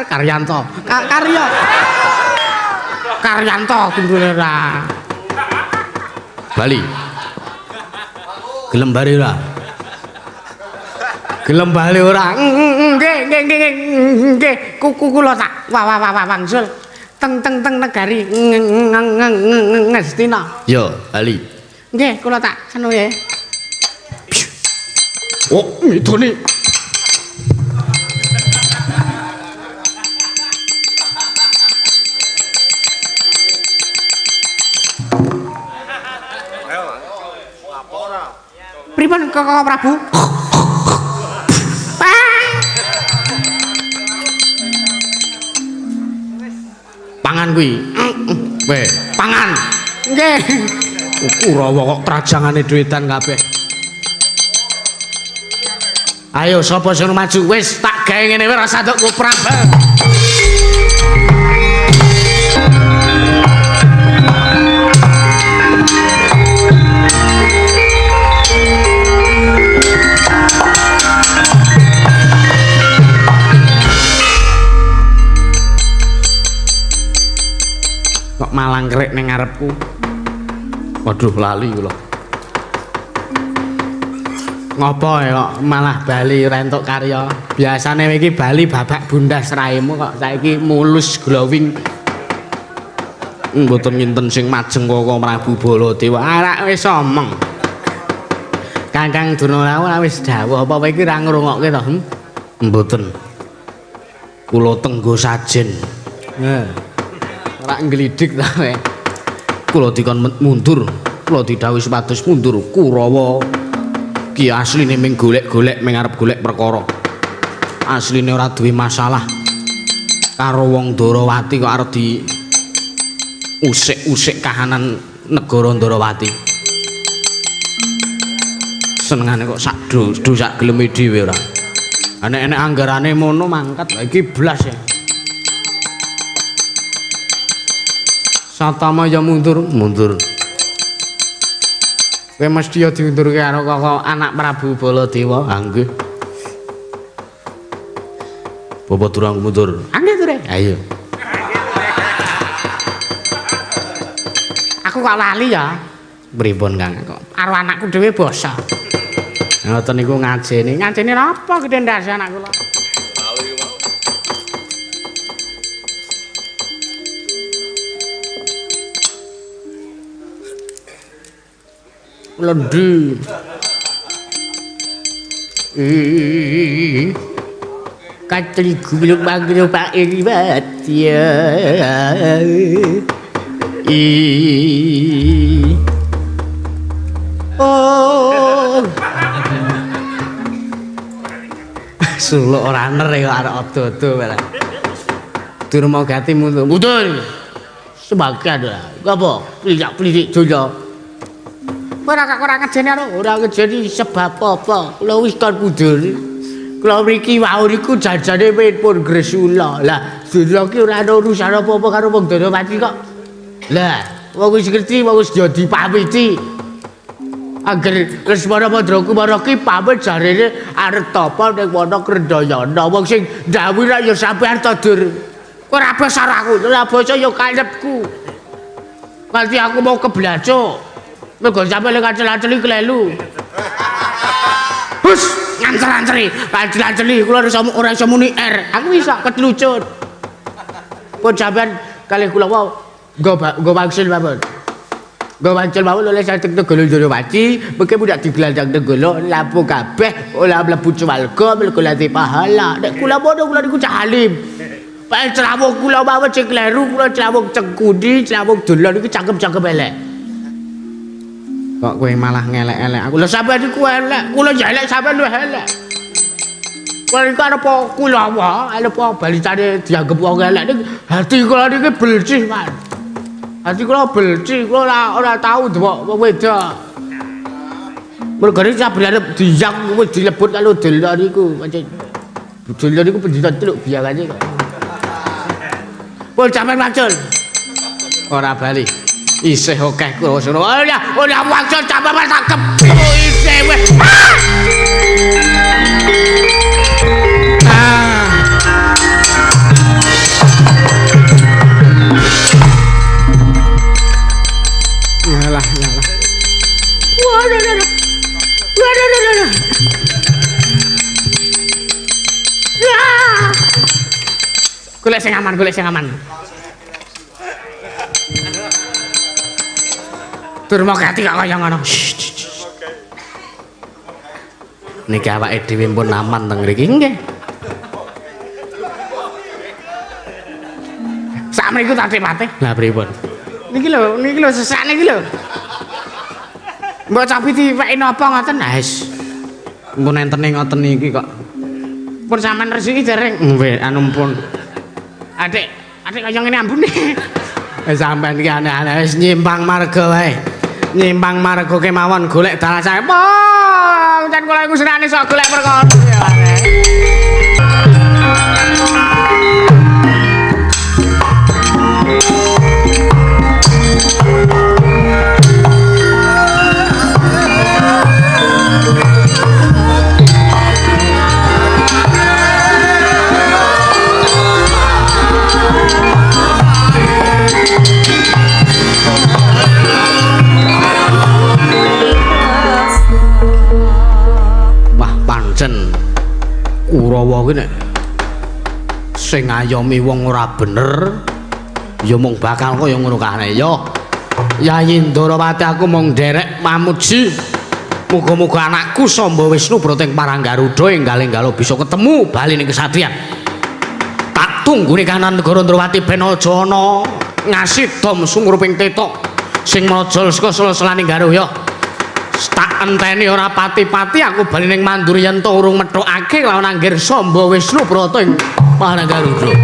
Karyanto. Karyanto kundulera. Bali. Gelem bali ora? Gelem bali ora? Nggih. Kula tak wangsul. Teng negari Ngastina. Yo, bali. Nggih, kula tak anu ya. Oh, midone. Pripun Kakak Prabu? Pangan kuwi. Weh, pangan. Nggih. Kurawa kok trajangane duitan kabeh. Ayo sapa sing maju? Wis tak gawe ngene wae rasa nduk kuprab. Kok malang krek ning ngarepku. Waduh lali kula. Ngopo ya kok malah bali rentuk karya. Biasane iki bali babak bundas raimu kok saiki mulus glowing. Mboten nginten sing majeng kok Prabu Baladewa. Arak wis omong. Kakang Durnarawuh wis dawuh apa kowe iki ra ngrungokke to? Mboten. Kula tenggo sajen. Ora nglidik ta kowe. Kula dikon mundur. Kula didhawuhi supados mundur. Kurawa ki asline ming golek-golek ming arep golek perkara. Asline ora duwe masalah karo wong Ndrawati kok arep di usik-usik kahanan negara Ndrawati. Senengane kok sak do sak geleme dhewe ora. Enek-enek anggarane mono mangkat lha iki blas ya. Satama ya mundur. Kowe mesti ya diundurke karo kok anak Prabu Baladewa. Ha nggih. Bapak durang mundur. Nggih to, Rek. Ayo. Aku kok lali ya. Pripun, Kang? Kok karo anakku dhewe basa. Ngoten niku ngajeni. Ngajeni napa gedhe ndase anak kula? Lendi. Katriku belum manggil Pak Iribat ya. Oh. Suluk ora ner ya arek odo-odo barang. Durma gati mudun. Sebagian lah. Apa? Plidik-plidik donya. Ora ngejeni ora ngejeni sebab apa? Kula wis kon mundur. Kula mriki wau niku jajane pun Gresula. Lah, donya ki ora ana urusan apa-apa karo wong Danawati kok. Lah, wong wis ngerti, wong wis dipamiti. Agar Lesmana Mandraku maraki pamit jarene arep tapa ning Wana Krendayana. Wong sing ndhawuhi ya sampean to, Dur. Ora besar aku, ora basa ya kalepku. Nganti aku mau keblacuk. Mergo sampe lek kancel-kanceli klelu. Hus, ngancer-anceri, kancel-kanceli kula ora iso muni R. Aku iso ketlucut. Pun sampean kalih kula wau nggo wangsul mawon. Nggo wangsul mawon oleh saking Tegolo Ndorowati, mengke mudak digelandang Tegolo lampu kabeh ora mlebu swarga mergo lati pahala. Nek kula mono kula niku cah alim. Pak cerawung kula mawon sing kleru, kula cerawung cengkudi, cerawung dolon iki cangkem-cangkem elek. Kok kowe malah ngelek-elek aku. Lah sampean iku elek, kula ya elek sampean luwih elek. Kowe iku arep kula wae, arep balitane dianggep wong elek ning hati kula niki bersih, Mas. Hati kula bersih, kula ora tau ndewok wong wedok. Mergane saben arep diyang wis dilebut karo delok niku, pancen. Delok niku pendidikan teluk biangane kok. Pun sampean wangsul. Ora bali. Isih akeh kula sono. Ora wangsul sampean tak kepuk isih wis. Yalah. Waduh. Golek sing aman. Durma gati kok kaya ngono. Niki awake dhewe pun aman teng mriki nggih. Sakmriku tak tipate. Lah pripun? Niki lho sesak niki lho. Mbok capi diweki napa ngoten? Wis. Mpun entene ngoten niki kok. Pun sampean resiki dereng. Nggih, anu pun. Adik kaya ngene ambune. Sampean iki aneh-aneh wis nyimpang marga wae. Nyimpang marga kemawon golek dalan sae. Pong, jan kula iku senane sok golek perkara. Kurawa kuwi nek sing ngayomi wong ora bener ya mung bakal kaya ngono kae ya. Yayi Ndorowati aku mung nderek mamuji. Muga-muga anakku Samba Wisnu Brata ing Paranggaruda enggal-enggalo bisa ketemu bali ning kesatrian. Tak tunggune kanan negara Ndorowati ben aja ana ngasidom sumuruping teta sing mrajal saka sela-selaning garuh ya. Tak enteni ora pati-pati aku bali ning Mandura yen to urung methukake lawan anggir Samba Wisnu Brata ing Paranggaruda.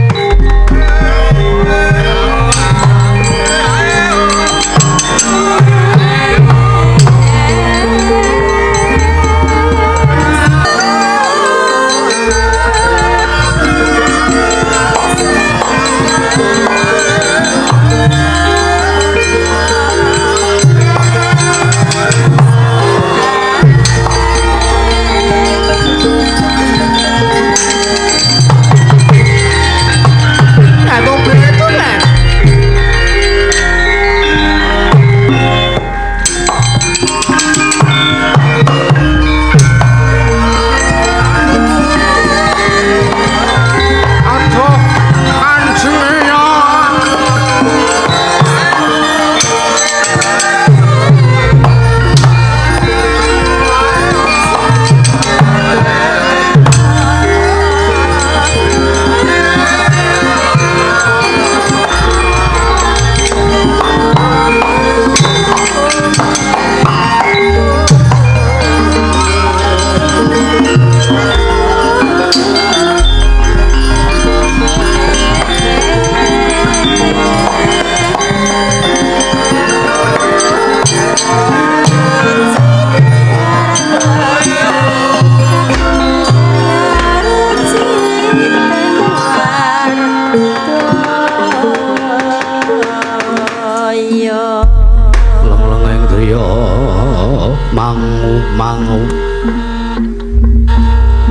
mangu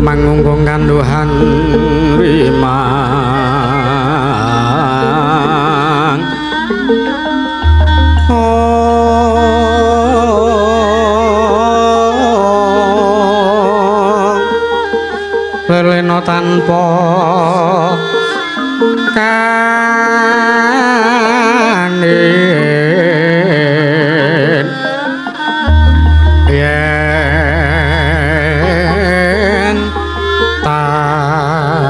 mangungkung kanduhan rimang lelena tanpa kanin yen tantusa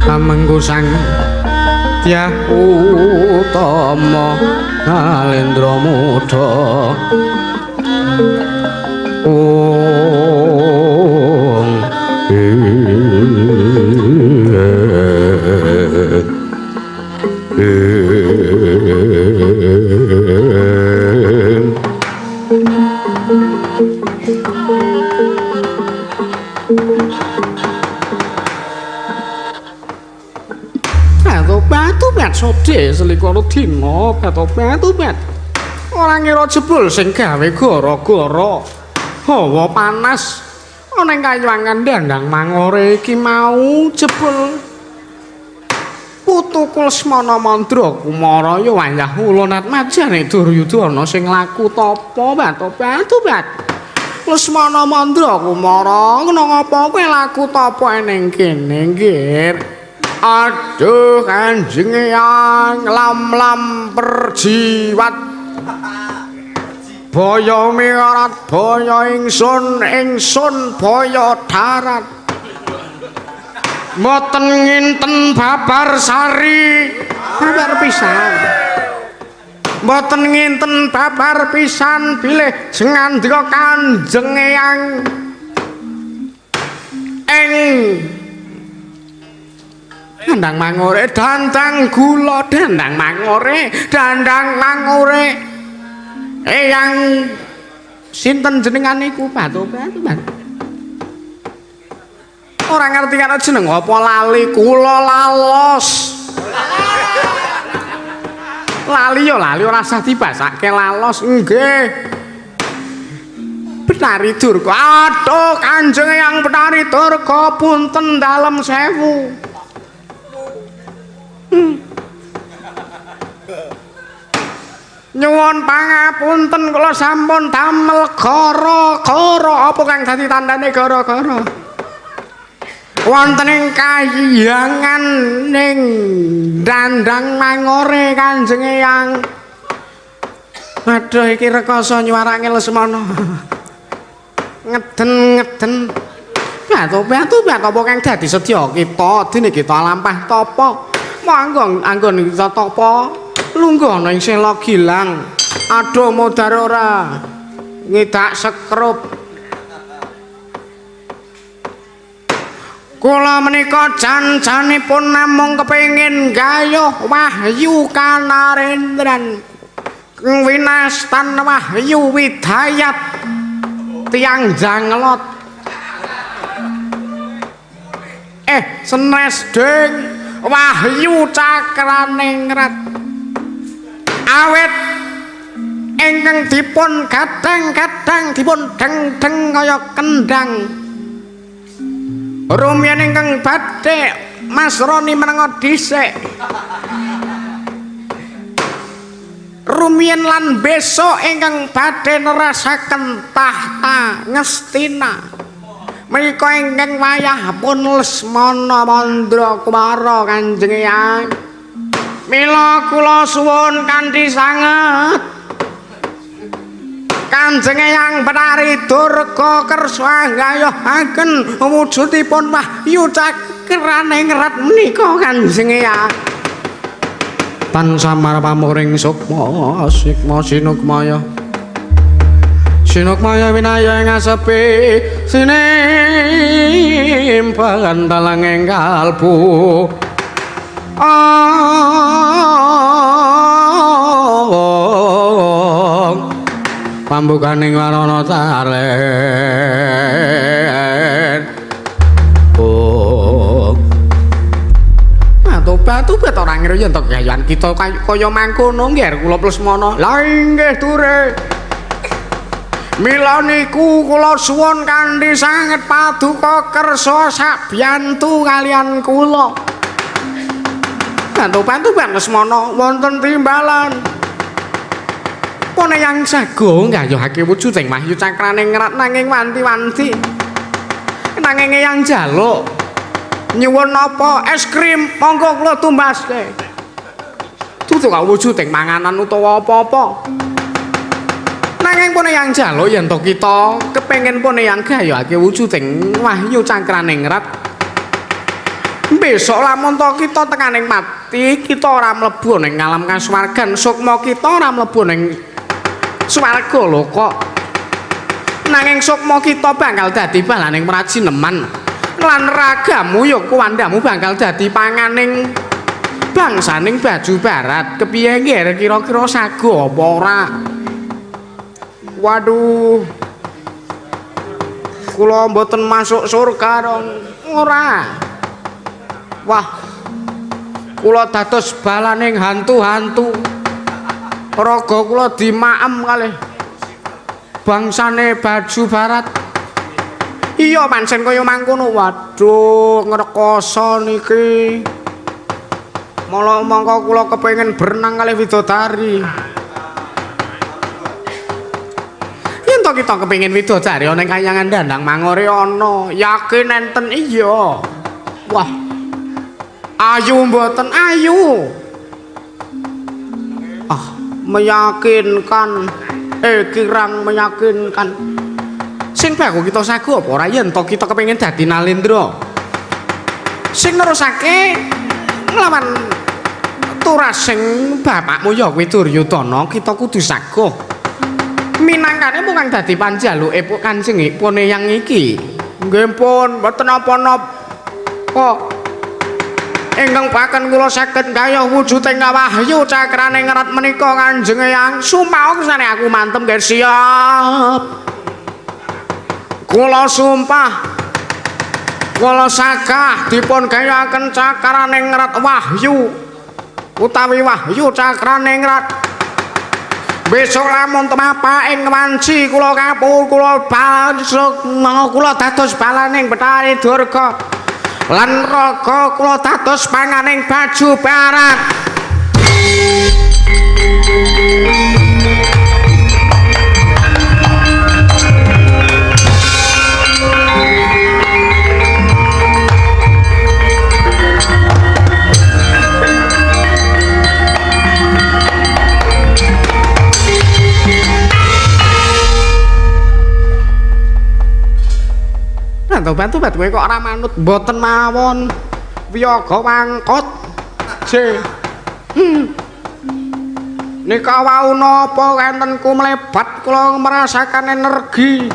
amengku sang Dyah Utama Nalendra Muda Batu-bat sode selikono dina batu-bat ora ngira jebul sing gawe gara-gara hawa panas ana ing kayuwangan Dandang Mangore iki mau jebul putu Lesmana Mandra Kumara ya wayah ulunat majane Duryudana sing laku tapa batu-bat Lesmana Mandra Kumara ngono ngapa kowe laku tapa ning kene nggih aduh Kanjeng Eyang lam-lam perjiwat boyo mirat boyo ingsun boyo darat mboten nginten babar sari babar pisan mboten nginten babar pisan bilih ngandika Kanjeng Eyang ing Dandang Mangore dandang gula Dandang Mangore Eyang sinten jenengan niku batu-bat ora ngerti karo jeneng apa lali kula lalos lali ya lali ora usah dibasake lalos nggih Betari Durga aduh Kanjeng Eyang Betari Durga punten dalem sewu nyuwun pangapunten kula sampun damel gara-gara apa kang dadi tandane gara-gara wonten ing kahyangan ning Dandang Mangore Kanjeng Eyang aduh iki rekoso nyuarake Lesmana ngeden batu apa kang dadi sedya kita dene kita lampah tapa manggo anggon kita tapa lungguh ana ing Sela Gilang aduh modar ora ngidak sekrup kula menika jan-janipun namung kepengin gayuh wahyu kanarendran winastan wahyu widayat tiang janglot senes ding wahyu cakraningrat awet ingkang dipun gadang-gadang dipun deng-deng kaya kendang rumiyin ingkang badhe Mas Roni menenga dhisik rumiyin lan besok ingkang badhe nerasaken tahta Ngastina menika ingkang wayahipun Lesmana Mandra Kumara Kanjeng Eyang mila kula suwun kanthi sanget Kanjeng Eyang Betari Durga kersa nggayuhaken wujudipun wahyu cakraningrat menika Kanjeng Eyang tansah marpamuring sukma sikma sinukmaya winaya ing asepi sinimbangan dalang ing kalbu pambukaning warana talen Tubat ora ngira yen to gayuhan kita kaya mangkono nggih kula Lesmana. Lah inggih Ture. Mila niku kula suwun kanthi sanget paduka kersa sabiyantu kalian kula. Bantu-bantu Lesmana wonten timbalan. Pone yang sago nggayuhake wujuding Wahyu Cakraning Ngrat nanging wanti-wanti. Nanging yang jaluk nyuwun apa es krim monggo kula tumbaske. Dudu kok wujuding manganan utawa apa-apa. Nanging pone yang jaluk yen to kita kepengin pone yang gayuhake wujuding Wahyu Cakraning Ngrat. Besok lamun to kita tekaning mati, kita ora mlebu ning alam kasuwargan, sukma kita ora mlebu ning swarga lho kok. Nanging sukma kita bakal dadi balaning prajineman. Lan ragamu ya kuwandamu bakal dadi panganing bangsaning Baju Barat. Kepiye nggih kira-kira sago apa ora? Waduh. Kula mboten masuk surga dong. Ora. Wah. Kula dados balaning hantu-hantu. Raga kula dimaem kalih bangsane Baju Barat. Iya pancen kaya mangkono. Waduh, ngrekoso niki. Mula mangka kula kepengin berenang kalih widodari. Yen to kita kepengin widodari ana ing Kahyangan Dandang Mangore ana, yakin enten iya. Wah. Ayu mboten ayu. Ah, meyakinkan. Kirang meyakinkan. Sing baku kita sagu apa ora yen to kita kepengin dadi Nalendra. Sing nerusake nglawan turas sing bapakmu ya kuwi Duryudana, kita kudu saguh. Minangkane mung dadi panjaluke Kanjeng Pone yang iki. Nggih pun, mboten napa-napa. Ingkang paken kula saged gayuh wujuding Wahyu Cakraning Ngrat menika Kanjeng Eyang. Sumpah kesane aku mantem nggih siap. Kula sumpah kula sagah dipun gayuhaken Cakraning Ngrat Wahyu utawi Wahyu Cakraning Ngrat. Besok lamun temapa ing wanci kula kapur kula balsuk kula dados balaning Betari Durga. Lan raga kula dados panganing Baju Barat. Bantu kowe kok ora manut mboten mawon. Wiyaga wangkot. Nika wau napa kentenku mlebat kula merasakan energi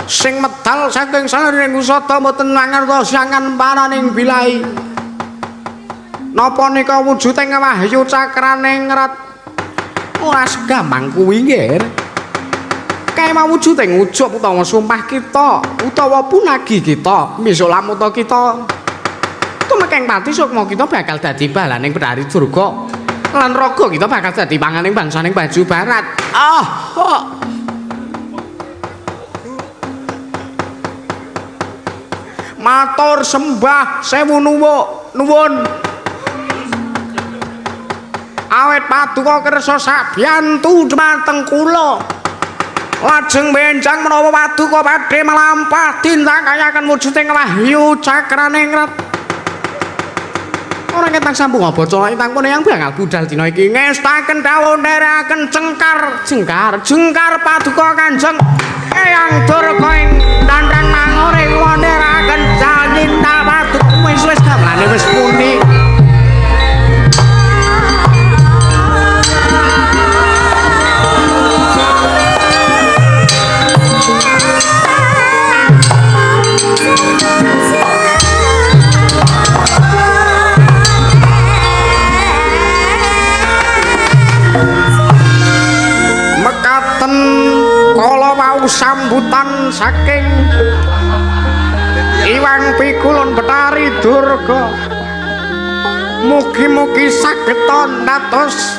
sing medal saking saliring usada mboten mangertosaken paraning bilahi. Napa nika wujuding Wahyu Cakraning Ngrat? Ora segampang kuwi nggih. Kae mawujuding ujug utawa sumpah kita utawa punagi kita misula muta kita tumekeng pati sukma kita bakal dadi balaning Betari Durga lan raga kita bakal dadi panganing bangsaning Baju Barat. Matur sembah sewu nuwun awet paduka kersa sabiyantu dhumateng kula. Lajeng benjang menawa paduka badhe melampah tintang kayaken wujuding Wahyu Cakraning Ngrat. Ora ketang sambung baca ingkang pun yang bakal budal dina iki ngestaken dawuh nderekaken jengkar paduka Kanjeng Eyang Durga ing Dandang Mangore kula nderekaken jalinta paduka wis gamelane wis pundi. Mekaten kala wau sambutan saking Iwang Pikulun Betari Durga. Mugi-mugi sageta ndados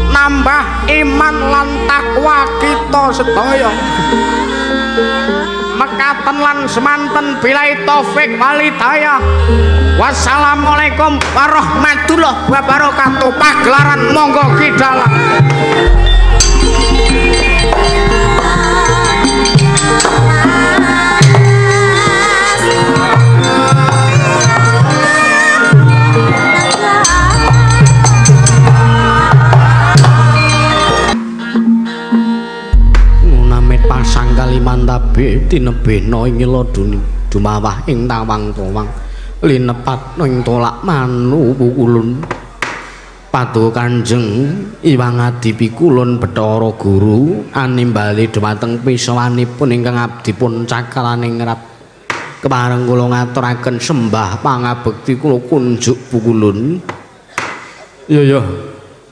nambah iman lan takwa kita sedaya. Mekaten lan semanten billahi taufik wal hidayah. Wassalamualaikum warahmatullahi wabarakatuh. Pagelaran monggo kidalang. Pasang Kalimantabe tinebehna ing Ngeladuni dumawah ing tawang-tawang linepat ing tolak manu pukulun paduka Kanjeng Iwang Adi Pikulun Bathara Guru animbali dhumateng pisawanipun ingkang abdi pun cakraning ngrap kepareng kula ngaturaken sembah pangabekti kula kunjuk pukulun ya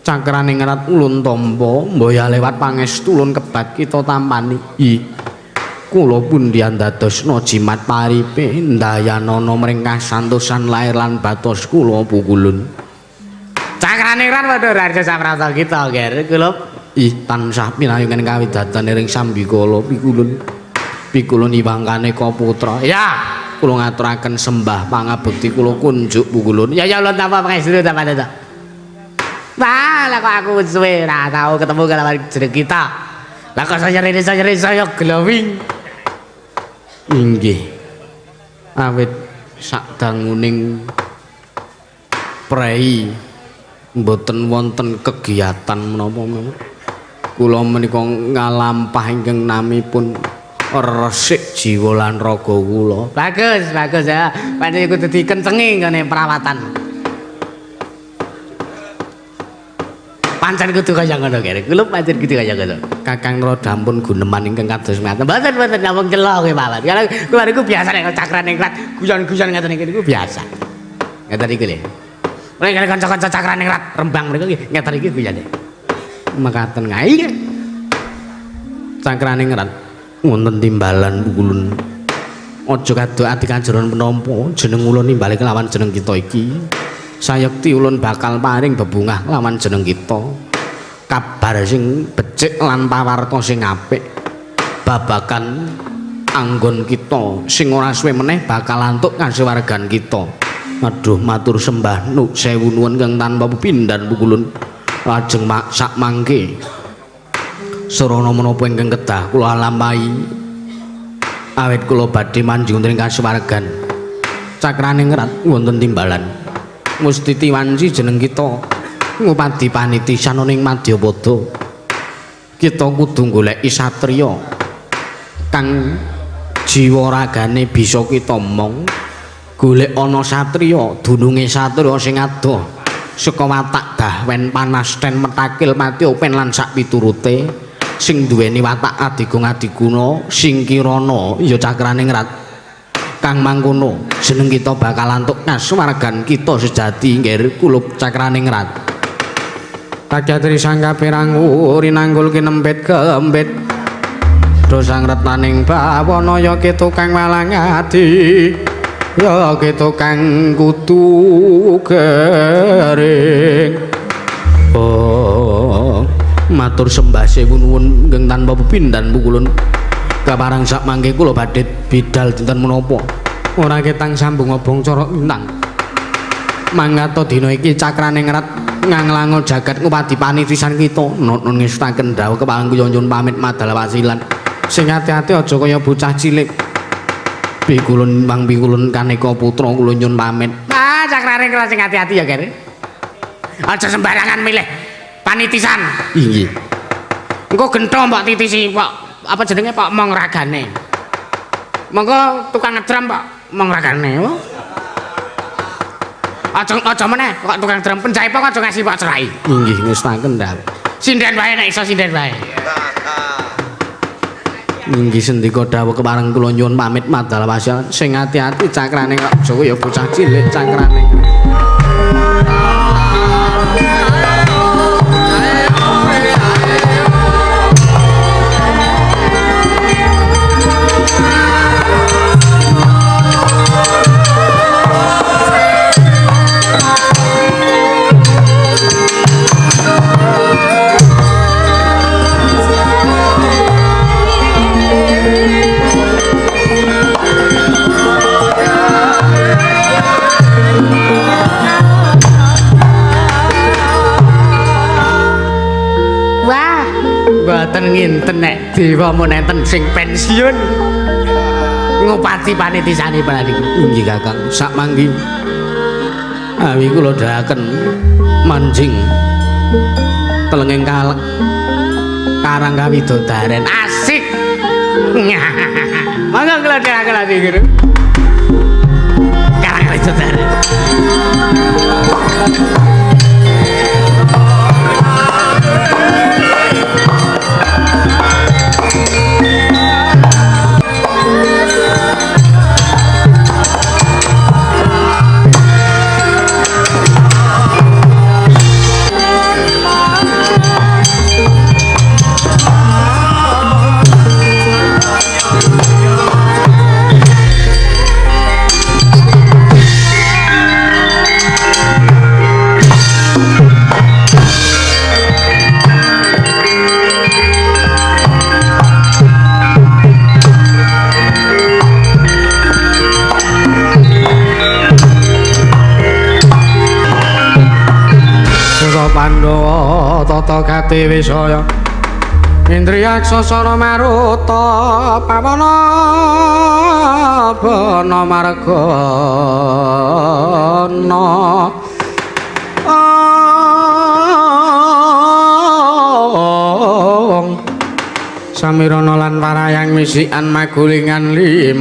cakraning ngerat ulun tampa mbaya lewat pangestu ulun kebat kita tampani kula pundian dadosna jimat paripe ndayanana mring kasantosan lair lan batos kula pukulun cakraning ngerat padha raja saprata kita ger kula tansah pinayungan kawidatan ing sambikala pikulun Iwang Kaneka putra ya kula ngaturaken sembah pangabekti kula kunjuk pukulun ya ulun tampa pangestu tampa. Wah, lah kok aku suwe ora tau ketemu kalawan jeneng kita. Lah kok saya glowing. Inggih. Awit sadanguning prei mboten wonten kegiatan menapa-menapa. Kula menika ngalampah ingkang namipun resik jiwa lan raga kula. Bagus ya. Pancen kudu dikencengi ngene perawatan. Pancen kudu kaya ngono kene. Kula pancen kudu kaya ngono. Kakang Nradampun guneman ingkang kados ngaten. Mboten namung celok mawon. Karena kula niku biasa nek cakrane klat guyon-guyon ngaten niku biasa. Ngaten iki lho. Nek kanca-kanca cakrane klat Rembang mriku nggih ngaten iki guyone. Mekaten ngai. Cakrane klat wonten timbalan pukulun. Aja kadok ati kanjeron penampa jeneng ulun nimbali kelawan jeneng kita iki. Sayekti ulun bakal paring bebungah lawan jeneng kita kabar sing becik lan pawarta sing apik babakan anggon kita sing ora suwe meneh bakal antuk kasuwargan kita. Aduh matur sembah nuk sewu nuwun kang tanpa pepindhan pukulun lajeng sak mangke sarana menapa ingkang kedah kula lampahi awit kula badhe manjing ing kasuwargan cakrane ngerat wonten timbalan Musti Tiwanci jeneng kita ngupadi panitisan ning Madyapada. Kita kudu goleki satriya kang jiwa ragane bisa kita mong golek ana satriya dununge satriya sing adoh saka watak dahwen panas ten metakil mati open lan sak piturute sing duweni watak adigung adiguna sing kirana ya cakrane ngrat kang mangkono jeneng kita bakal antuk kasuwargan kita sejati nggih kulup cakraning rat Kadyatri sangka pirangu rinanggul kinempit kembit dosang retnaning bawana ya tukang walang adi ya tukang kutu garing oh matur sembah sewu nuwun ingkang tanpa pepindhan pukulun kaparang sak mangke kula badhe bidal dinten menapa ora ketang sambung obong cara intang mangata dina iki cakrane ngrat nganglango jagat ngupadi panitisan kita nun ngestaken dawuh kepangku nyuwun pamit madal wasilan sing ati-ati aja kaya bocah cilik pikulun Bang Pikulun Kaneka putra kula nyuwun pamit cakrane ngrat sing ati-ati ya kene aja sembarangan milih panitisan inggih engko gentho mbok titisi Pak apa jenenge Pak mong ragane monggo tukang ngedram Pak mong ragane aja meneh kok tukang drum penjahit Pak aja ngasih Pak cerai inggih ngestaken ndang sinden wae nek iso sinden wae inggih sendika dawuh kepareng kula nyuwun pamit madal wasilan sing ati-ati cakrane kok Jawa ya bocah cilik cakrane ngenten nek dewa mun enten sing pensiun ngupati panitisanipun niku. Inggih Kakang, sak mangki awi kula daaken manjing telenging Karang Kawidodaren asik. Mangga kula daaken ati guru. Karang Kawidodaren. Pandhawa tata gati wisaya Indriyaksasana maruta pawana bana margana samirana lan parayang misikan magulingan 5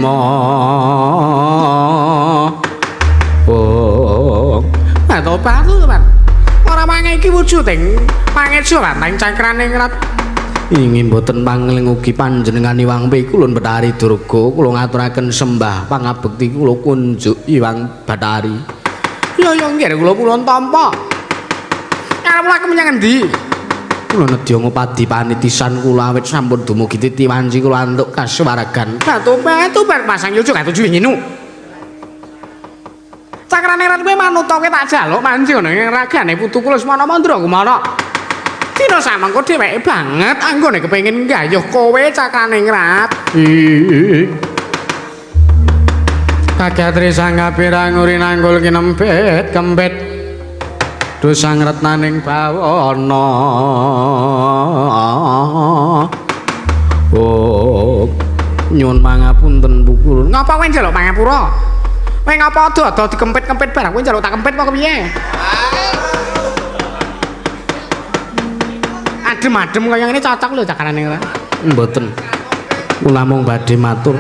batu ora mangeki wujuding pangeja lanteng cakraning rat ingin boten pangling ugi panjenengan Iwang Pikulun Bathari Durga kula ngaturaken sembah pangabekti kula kunjuk Iwang Bathari ya nggih kula pulun tampa arep lak menyang endi kula nedya ngupadi panitisan kula awit sampun dumugi titi wanci kula antuk kasuwargan batu bar pasang yojo katuju nginu cakrane rat kowe manut kowe tak jaluk manci ngono ing ragane putu kula Semana Mandra kumana. Dina samengko dheweke banget anggone kepengin nggayuh kowe cakrane rat. Kagatri sanggapira nguri nanggul kinempet kempet. Dosang retnaning bawana. Oh, nyuwun pangapunten Pukul. Ngapa kowe njaluk pangapura? Kowe ngapa ado dikempet-kempet barang kowe njaluk tak kempet apa kepiye? Adem-adem kaya ngene cocok lho cakarane ora. Mboten. Kula mung badhe matur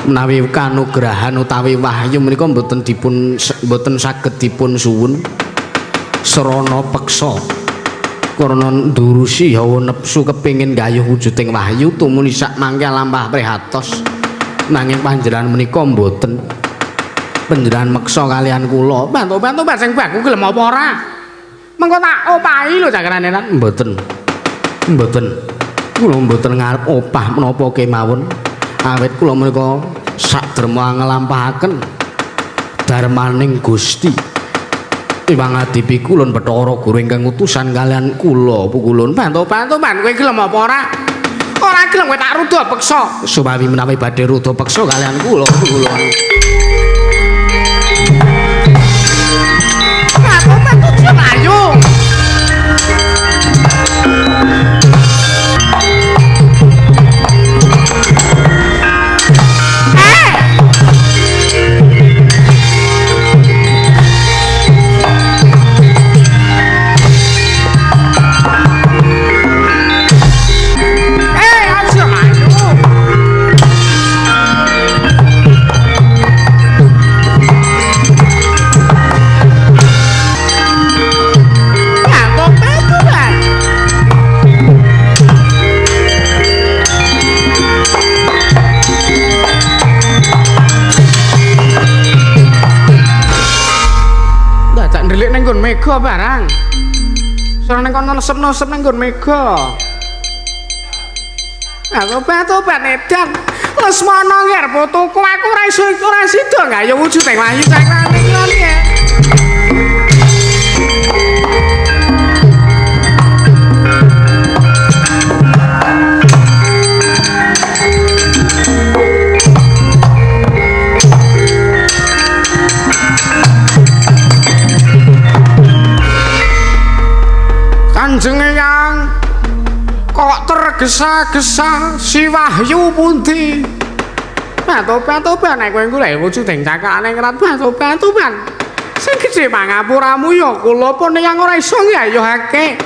menawi kanugrahan utawi wahyu menika mboten saged dipun suwun serana peksa. Karena ndurusi hawa nepsu kepengin gayuh wujuding wahyu tumuni sak mangke lampah prihatos. Nanging panjenengan menika mboten panjenengan meksa kalian kula bantu-bantu sing baku gelem apa ora mengko tak opahi lho cakrane lan mboten kula mboten ngarep opah menapa kemawon awit kula menika sakderma nglampahaken darmaning Gusti Iwang Adi Pikulun Bathara Guru ingkang utusan kalian kula Pukulun bantu-bantu kowe gelem apa ora gelem kowe tak ruda peksa supawi menawi badhe ruda peksa kalian kula Pukulun ayo mega barang. Soale kono lesep-lesep nang nggon mega. Tobat edan. Lesmana nggih arep tuku aku ora sida gayuh wujuding wahyu cakrane iki. Kanjeng Eyang kok tergesa-gesa si Wahyu pundi. Batu-batuban nek kowe golek wujuding cakrane ngrat batu-batuban. Sing gedhe pangapuramu ya kula pun yang ora iso ngayuhake.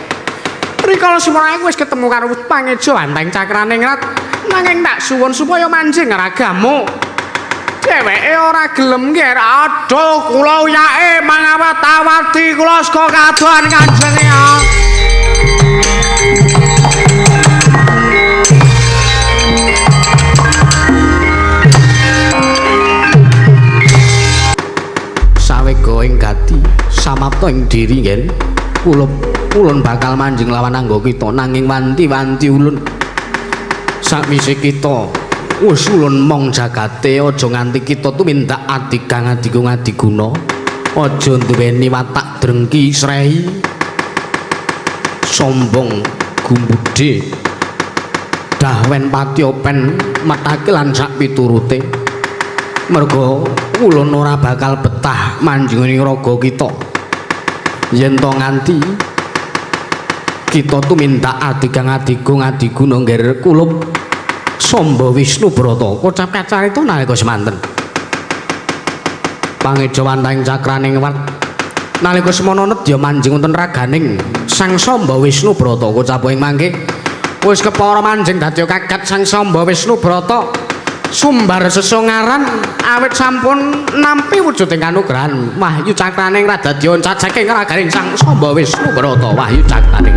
Rikala semana aku wis ketemu karo pangejo anteng cakrane ngrat nanging tak suwun supaya manjing ragamu. Dheweke ora gelem nggih. Aduh kula uyake mangawat-awati kula saka kadohan Kanjeng ya. Sawega ing gati samapta ing diri ngen ulun bakal manjing lawan angga kita nanging wanti-wanti ulun sakwise kita wis ulun mong jagate aja nganti kita tumindak adigang adigung adiguna aja duweni watak drengki srehi sombong gumbudhe dahwen patiopen metake lan sak piturute merga ulun ora bakal betah manjing ing raga kita yen to nganti kita tumindak adigang adigung adiguna ngger kulup Samba Wisnu Brata kocap kacarita nalika semanten pangeja wantahing cakraning wat nalika semana nedya manjing wonten raganing Sang Samba Wisnu Brata kocap ing mangke wis kepara manjing dadi kaget Sang Samba Wisnu Brata sumbar sesongaran awit sampun nampi wujuding kanugrahan wahyu cakraning radadya oncat saking raganing Sang Samba Wisnu Brata wahyu cakraning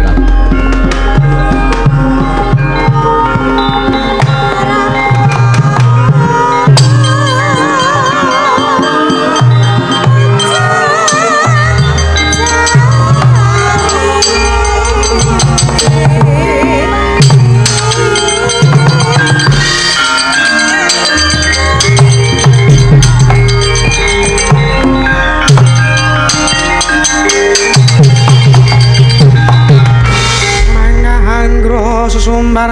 sesumbar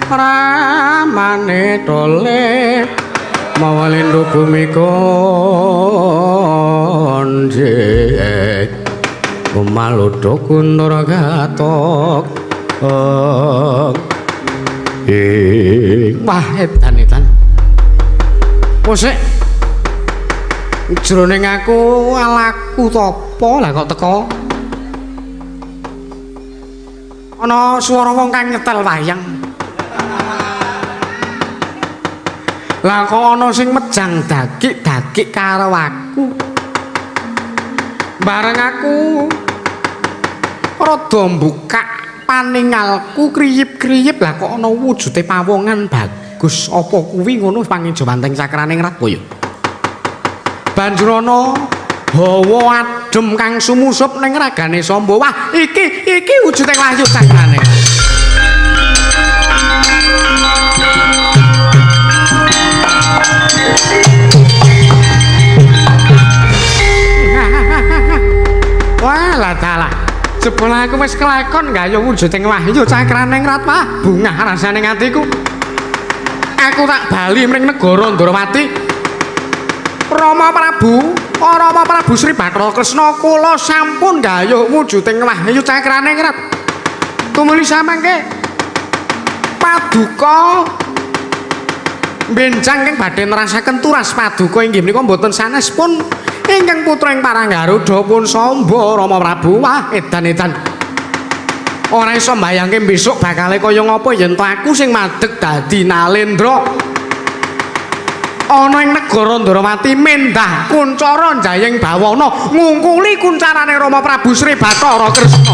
ramane tole mawalindo bumi konjek kumalodo kundara gatok wah edan Posek jroning aku alaku topo lah kok teko ana swara wong kang nyetel wayang lah kok ana sing mejang dagik-dagik karo aku bareng aku rada mbukak paningalku kriyip-kriyip lah kok ana wujude pawongan bagus apa kuwi ngono pangeja wantahing cakraning rat kaya banjur ana hawa adem kang sumusup ning ragane Samba wah iki wujude wahyu cakraning wah lah dalah jebul aku wis kelakon gayuh wujuding wahyu cakraning rat wah bungah rasane atiku aku tak bali mring negara Ndrawati Rama Prabu Sri Bathara Kresna kula sampun gayuh wujuding wahyu cakraning rat tumuli samangke paduka benjang kang badhe nerasaken turas paduka inggih menika mboten sanes pun ingkang putra ing Paranggaruda pun Samba Rama Prabu wah edan-edan ora iso mbayangke besok bakale kaya ngapa yen to aku sing madeg dadi Nalendra ana ing negara Ndrawati mendah kuncara njayeng bawana ngungkuli kuncarane Rama Prabu Sri Bathara Kresna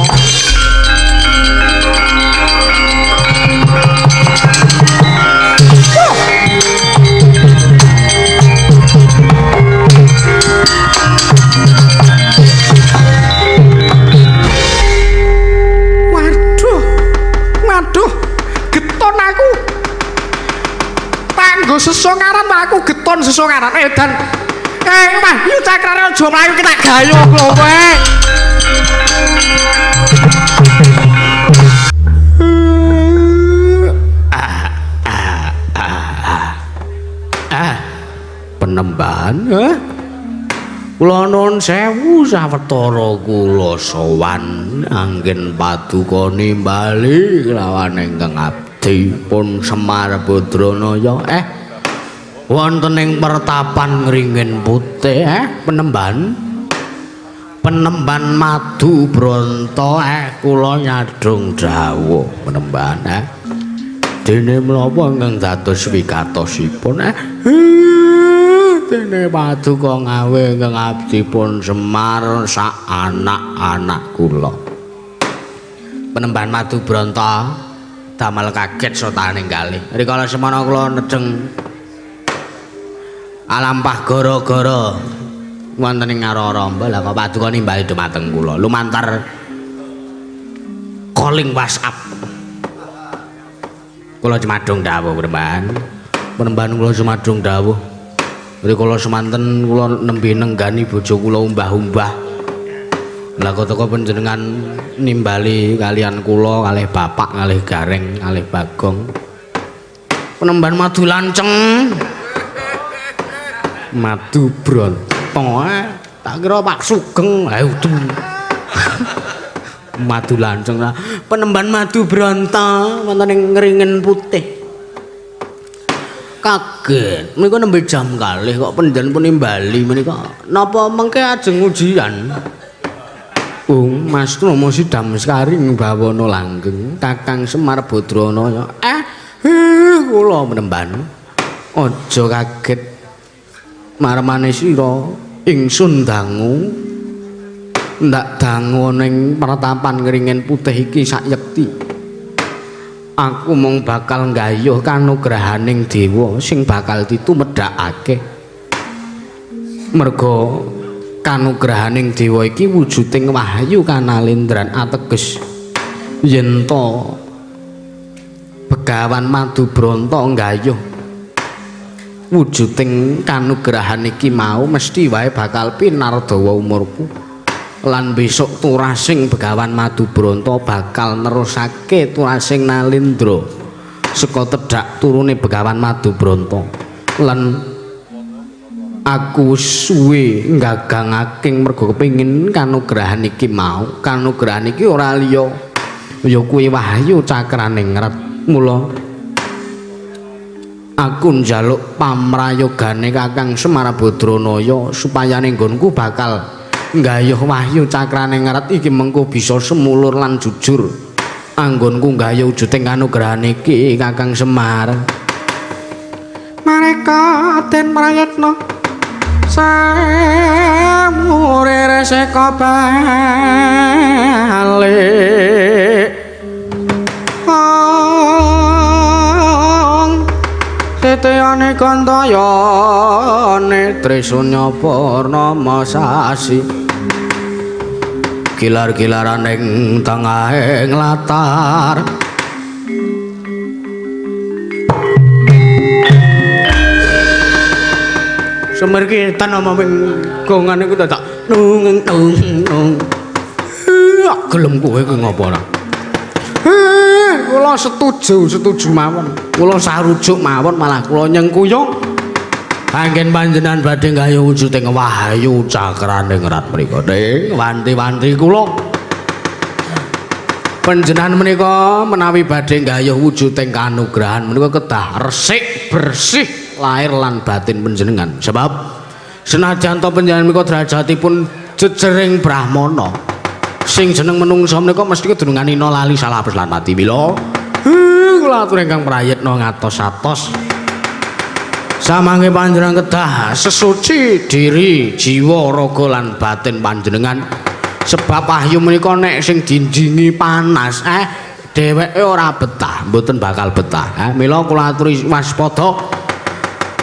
tanggo sesongaran aku geton sesongaran edan wahyu cakrane aja mlayu kita gayuh kowe penem Panembahan, kula nuwun sewu sawetara kula sowan anggen paduka nimbali kelawan ingkang abdi pun Semar Badranaya wonten ing pertapan Ngringin Putih Penemban Madu Branta kula nyadhung dawuh Penembahan dene menapa ingkang dados wigatosipun dene paduka ngawe ingkang abdipun Semar sak anak-anak kula. Penemban Madu Branta damel kaget sotaning kalih. Rikala semana kula nedeng alampah gara-gara wonten ing Ngararamba lha kok paduka nimbali dhumateng kula lumantar calling WhatsApp. Kula cemadung dawuh Penemban kula cemadung dawuh. Rikala semanten kula nembe nenggani bojo kula umbah-umbah. Lah kok panjenengan nimbali kalian kula kalih bapak kalih Gareng kalih Bagong. Penemban Madu Lanceng. Madu Branta. Tak kira Pak Sugeng. Madu Lanceng. Penemban Madu Branta wonten ing Ngringin Putih. Kaget menika nembe jam kalih kok panjenengan nimbali menika napa mengke ajeng ujian Mas Nomo Sidam Sekaring bawana langgeng Kakang Semar Badranaya kula Penemban aja kaget marmane sira ingsun dangu ndak dangu ning pertapan Ngringin Putih iki sayekti. Aku mung bakal nggayuh kanugrahaning dewa sing bakal ditumedhakake. Merga kanugrahaning dewa iki wujuding wahyu kanalendran ateges yen to Begawan Madu Branta nggayuh wujuding kanugrahan iki mau mesti wae bakal pinardawa umurku. Lan besok turasing Begawan Madu Branta bakal nerusake turasing Nalendra saka tedhak turune Begawan Madu Branta. Lan aku suwe nggagangake mergo kepengin kanugrahan iki mau. Kanugrahan iki ora liya ya kuwi wahyu cakraning ngret. Mula aku njaluk pamrayogane Kakang Semar Badranaya supaya ning nggonku bakal nggayuh wahyu cakrane ngaret iki mengko bisa semulur lan jujur anggonku nggayuh wujuding kanugrahan iki Kakang Semar. Mareka den prayitna samure reseka balik teteane kantayane Trisunya Purnama sasi gilar-gilaran ing tengahing latar Semar kita nama menggongan iku tak nung gelem kowe ku ngopo ora kula setuju mawon kula sarujuk mawon malah kula nyengkuyung anggen panjenengan badhe nggayuh wujuding wahyu cakraning rat mriku ning wanti-wanti kula panjenengan menika menawi badhe nggayuh wujuding kanugrahan menika kedah resik bersih lahir lan batin panjenengan sebab senajan to panjenengan menika derajatipun jejering brahmana sing jeneng menungsa menika mesti kedurungan ina lali salapes lan mati mila kula atur ingkang prayitna ngatos-atos samangke panjenengan kedah sesuci diri jiwa raga lan batin panjenengan sebab wahyu menika nek sing dinjingi panas dheweke ora betah mboten bakal betah mila kula aturi waspada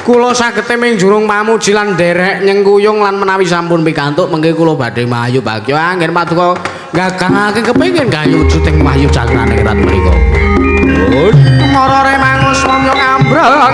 kula sagete ming jurung pamuji lan nderek nyengkuyung lan menawi sampun pikantuk mengke kula badhe mayu bagya anggen paduka gagangake kepengin gayuh wujuding wahyu cakraning rat mriku. Marare mangus momyo kambrang.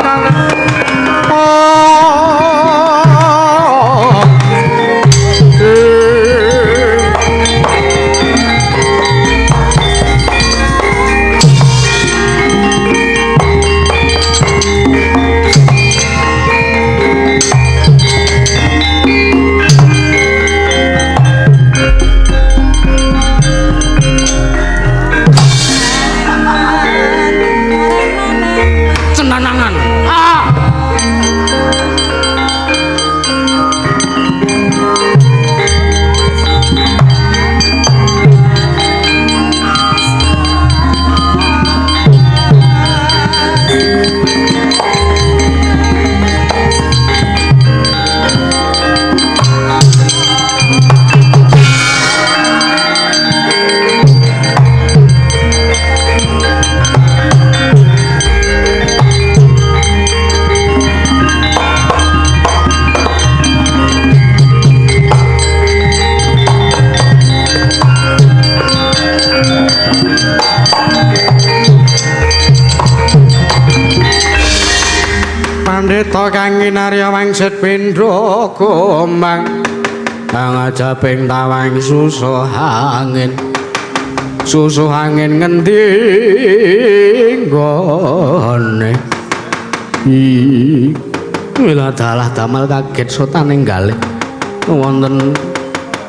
kang kinarya wangsit pindha gombang ngajaping tawang susuh angin ngendi nggone Wila dalah damel kaget sotaning galih wonten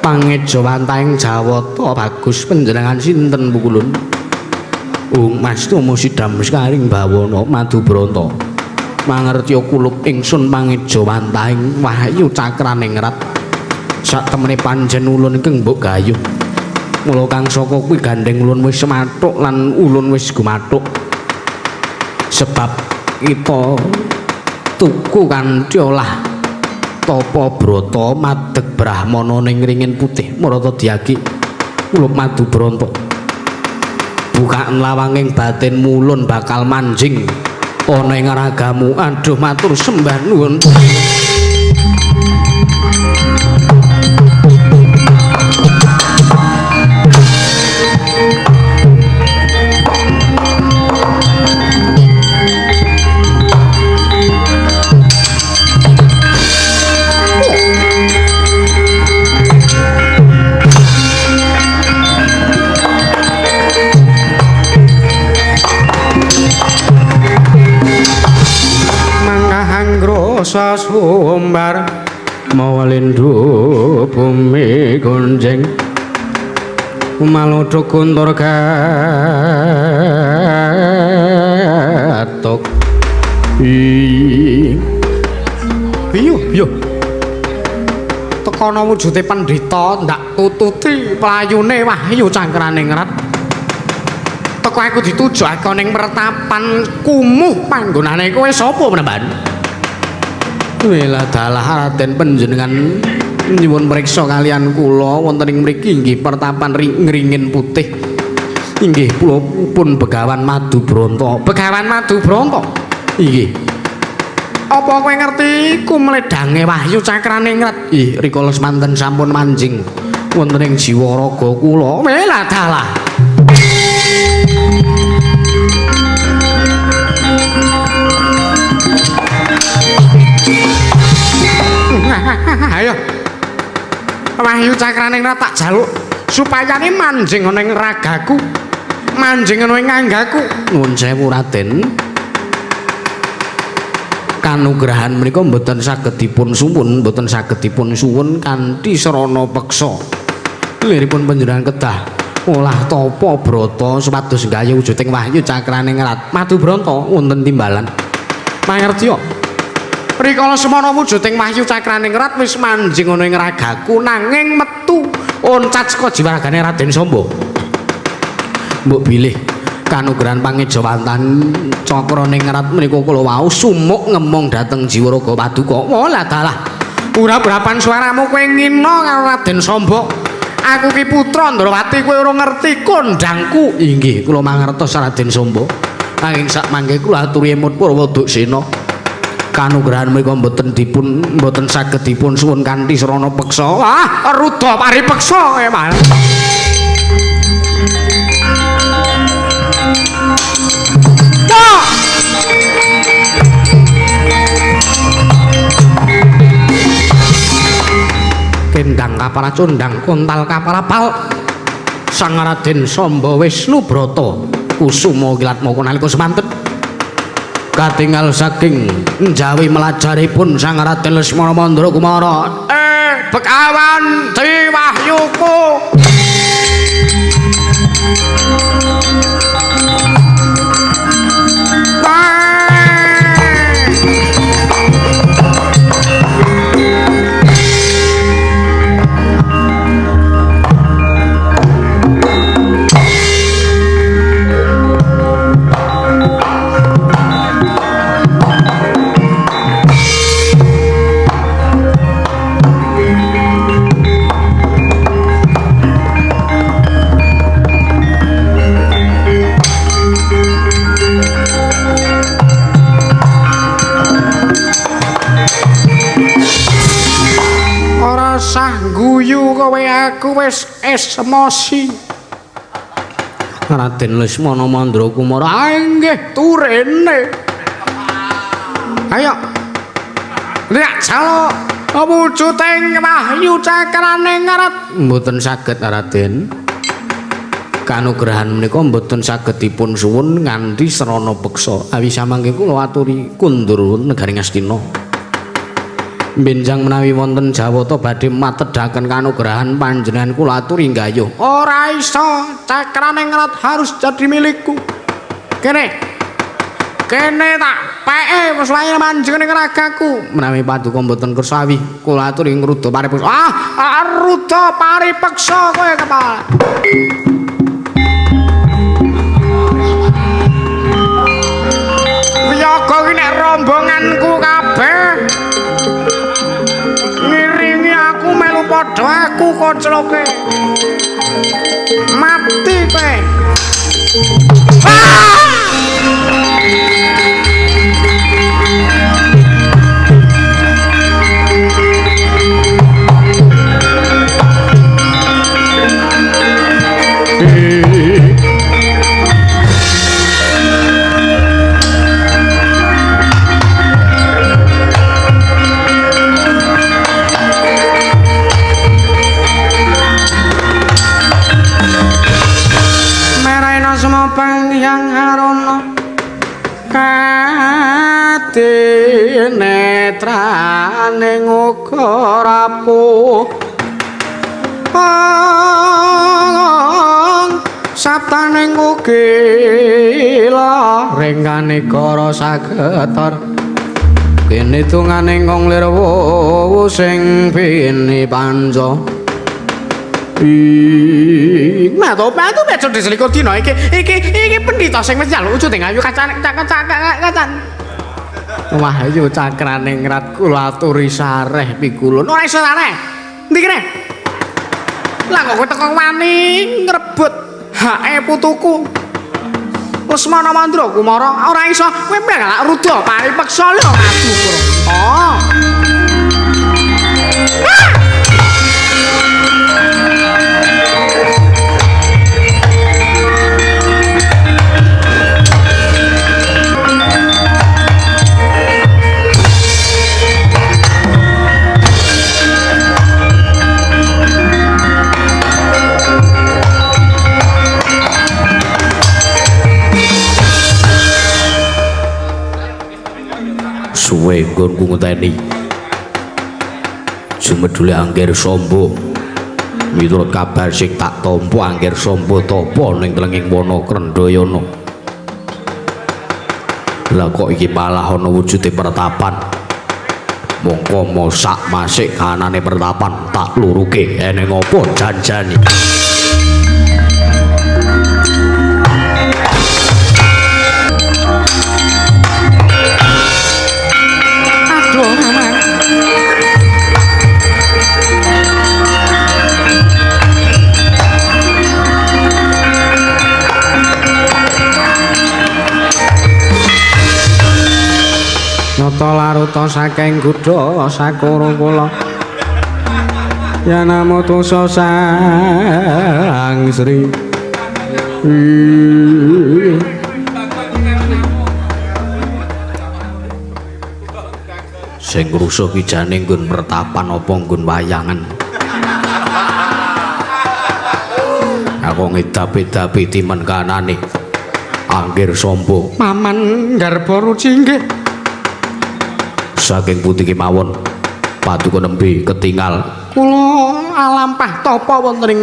pangeja wantahing Jawata bagus panjenengan sinten pukulun Mas Tomo sidam sekaring bawana Madubranta mangertya kulup ingsun pangeja wantahing Wahyu Cakraning Rat sak temene panjen ulun keng mbok gayuh mula kang saka kuwi gandeng ulun wis semathuk lan ulun wis gumathuk sebab kita tuku kanthi olah tapa brata madeg brahmana ning ringin putih marata diagi kulup Madubranta bukaan lawanging batin mulun bakal manjing ana ing ragamu aduh matur sembah nuwun sasumbar mawalindhu bumi gonjeng malodho guntur gatok iya tekono wujude pandhita ndak tututi playune Wahyu Cakraning Rat teko aku ditujokake ning pertapan kumuh panggonane kowe sapa menemban Wela dalah Raden panjenengan nyuwun mriksa kalian kula wonten ing mriki inggih pertapan Ringin Putih. Inggih kula pun Begawan Madubranta. Begawan Madubranta. Inggih. Apa kowe ngerti kumledange Wahyu Cakraning Rat? Ih, rikala semanten sampun manjing wonten ing jiwa raga kula. Wela dalah. Ayo Wahyu Cakraning Rat tak jaluk supaya ini manjing ana ing ragaku manjing ana ing anggaku nuwun sewu Raden kanugrahan menika mboten saged dipun suwun kanthi sarana peksa liripun panjenengan kedah olah tapa brata supados gayuh wujuding Wahyu Cakraning Rat Madubranta wonten timbalan mangertya rikala semana wujuding Wahyu Cakraning Rat wis manjing ana ing ragaku nanging metu oncat saka jiwaragane Raden Samba. Mbok bilih kanugrahan pangejawantan Cakraning Rat menika kula wau sumuk ngemong dhateng jiwa raga paduka. Walah dalah. Urap-urapan suaramu kowe ngina karo Raden Samba. Aku ki putra Ndrawati kowe ora ngerti kondangku. Inggih, kula mangertos Raden Samba. Nanging sak mangke kula aturi emut Prawadasena. Kanugrahan menika mboten saged dipun suwun kanthi sarana peksa. Ah, rudha paripeksa emang. Kendang kapara condang kontal kaparapal Sang Raden Samba Wisnubrata kusuma kilat moko nalika semanten katingal saking njawi melajaripun Sang Raden Lesmana Mandra Kumara Begawan Dewi Wahyuku guyu kowe aku wis emosi Raden Lesmana Mandra Kumara nggih turene ayo Nek jalo wujuding wahyu cakrane ngarat mboten saged Raden. Kanugrahan menika mboten saged dipun suwun nganti serana peksa. Awi samangke kula aturi kundur negaring Astina. Benjang menawi wonten Jawata badhe matedaken kanugrahan panjenengan kula aturi nggayuh. Ora iso cakrane ngarat harus jadi milikku. Kene tak peke wis lair manjeneng ragaku. Menawi paduka mboten kersawi, kula aturi ngruda paripeksa. Ruda paripeksa kowe kepala. Wiyaga iki nek rombonganku kabeh ngiringi aku melu padha aku kocloke. Mati kowe. Yang harono kate netrane uga rapuh saptane ngugila rengane kara sagetar kene tungane ngong lirwu sing bini panca nah to patu becok diselikur dina iki pendhita sing wis njaluk wujud ing ayu kacan. Wah iki cakrane ngrat kula aturi sareh pikulun. Ora iso sareh. Ndi kene? Lah kok kowe teko wani ngrebut hake putuku. Lesmana Mandra Kumara ora iso kowe mbelak ruda paripeksa lho matu kura. Oh. Suwe nggonku ngenteni jumedhule Angger Samba miturut kabar sing tak tampa Angger Samba tapa ning telenging wana Krendayana. Lah kok iki malah ana wujude pertapan. Mongko mosak masik kanane pertapan tak luruke eneng apa janjane. Nata laruta saking Gudha sakara kula Yana Tusa Sang Sri sing rusuh kijane nggon pertapan apa nggon wayangan. Aku ngedapi-dapi timen kanane Angger Samba Paman garba ruci nggih saking putih kemawon paduka nembe ketingal kula alampah tapa wonten ing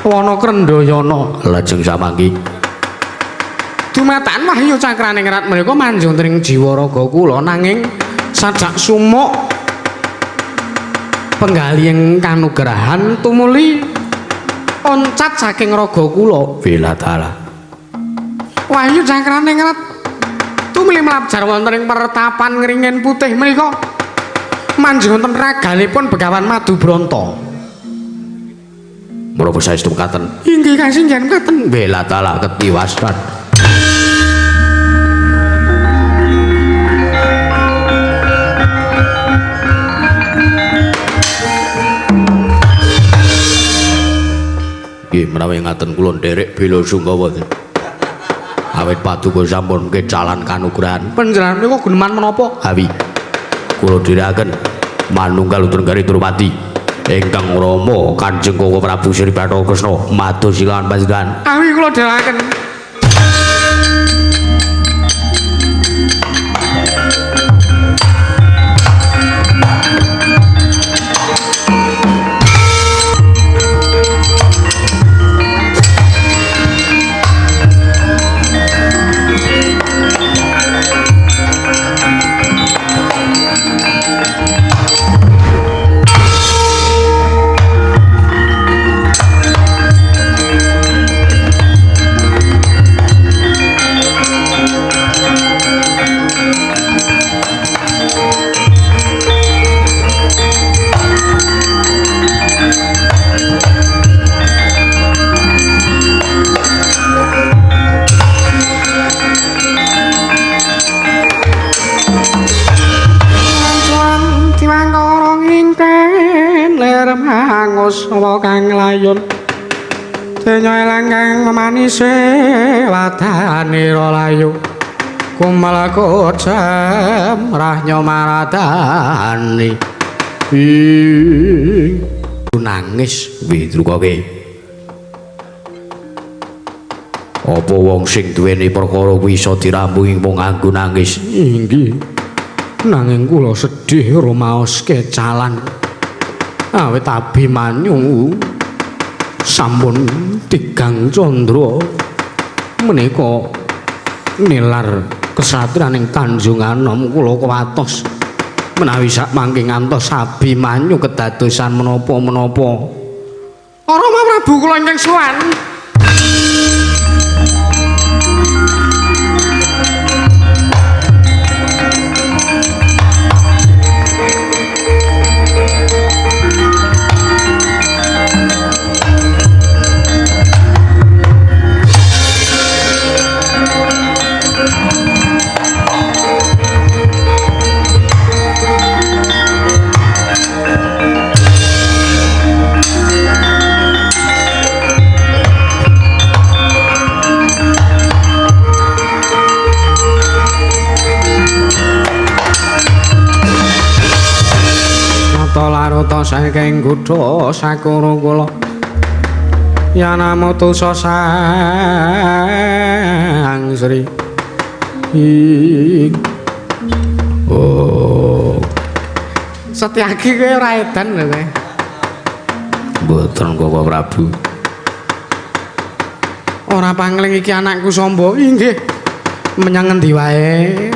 wana Krendayana lajeng samangki dumatan wahyu cakrane ngrat menika manjung tring jiwa raga kula nanging sajak sumuk penggalihing kanugrahan tumuli oncat saking raga kula bela taala wahyu cakrane ngrat tumili mlabjar wonten ing pertapan ngringin putih menika manjing wonten raganipun Begawan Madubranta. Menapa saestu mekaten? Inggih kasinggihan mekaten. Bela taala ketiwasan. Nggih menawi ngaten kula nderek bela sungkawa. Awit paduka sampun kecalan kanugrahan. Panjenengan menika guneman menapa? Hawi. kula dherekaken manunggal Utunggari Drupadi ingkang Rama Kanjeng Koko Prabu Sri Bathara Kresna mados silakan panjenengan. Awi kula dherekaken. Sawa kang layun denya elang kang memanise wadane layu kumal kocam rahnya maradani nangis widrukoke apa wong sing duweni perkara kuwi iso dirampungi mung nganggo nangis inggih nanging kula sedih rumaos kecalan awit Abimanyu sampun tigang candra menika nilar kesatriyaning Tanjung Anom kula kuwatos menawi sak mangke ngantos Abimanyu kedadosan menapa-menapa Rama Prabu kula ingkang sowan. Larata saking kutha sakura kula Yanamutusa Sang Sri oh Setyaki kowe ora edan lho kowe mboten Koko Prabu ora pangling iki anakku Samba inggih menyang ngendi wae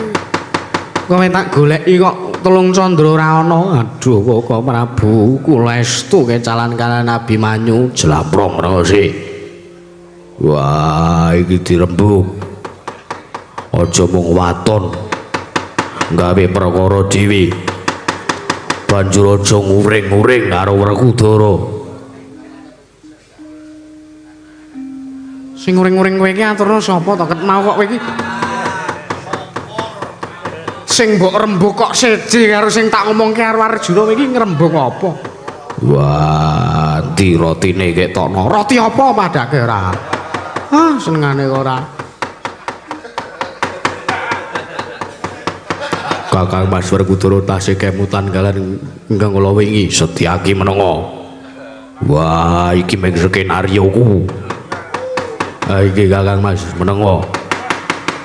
kowe tak goleki kok Tulung Candra ora ana. Aduh Koko Prabu, kula estu kecalan kaliyan Abimanyu jlamprong rengose. Wah, iki dirembug. Aja mung waton. Gawe perkara dhewe. Banjur aja nguring-nguring karo Werkudara. Sing nguring-nguring kowe iki aturna sapa to? Ket mau kok kowe iki sing mbok rembug kok seje karo sing tak ngomongke karo Arjuna iki ngrembug apa? Wah, ndi rotine ketokno. Roti apa padake ora? Ah, senengane ora. Kakang Mas Werkudara tasih kemutan kalian ingkang kula wingi Setyaki menenga. Wah, iki mung skenarioku. Ha iki Kakang Mas menenga.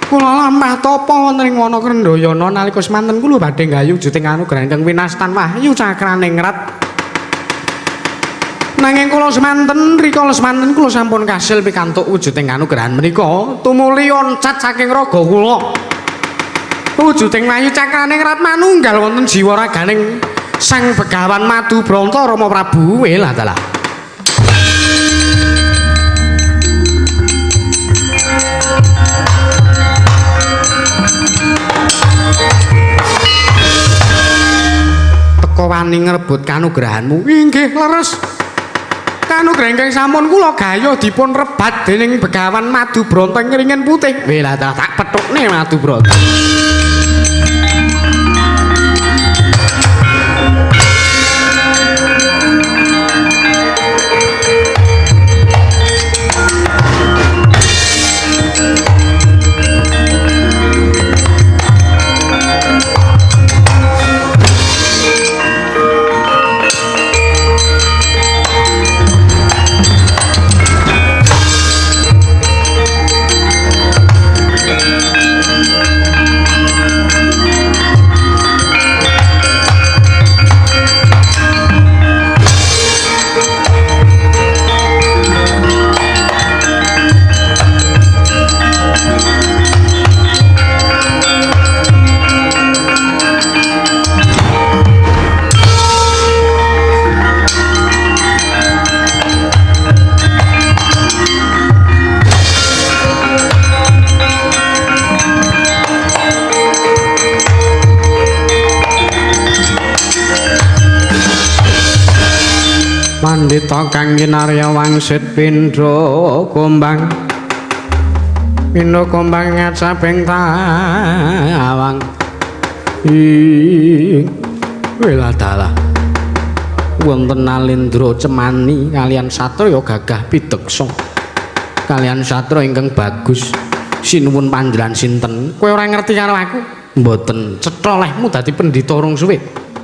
Kula lampah tapa wonten ing wana Krendayana nalika semanten kula badhe gayuh juting anugrah ingkang winastan wahyu cakraning rat. Nanging kula semanten rikala semanten kula sampun kasil pikantuk wujuding anugrahan menika tumuli oncat saking raga kula. Wujuding wahyu cakraning rat manunggal wonten jiwa raganing Sang Begawan Madubranta Rama Prabu. Lah dalah. Wani ngrebut kanugrahanmu inggih leres kanugrahan ingkang sampun kula gayuh dipun rebat dening Begawan Madubranta ing Ringin Putih. Lah tak pethukne Madubranta. Pandita kang kinarya wangsit pindha kombang ngacaping tawang Wiladala wonten Nalendra Cemani kalian satriya gagah pideksa kalian satriya ingkang bagus sinuwun panjenengan sinten kowe ora ngerti karo aku mboten cetha lehmu dadi pendhita rong suwe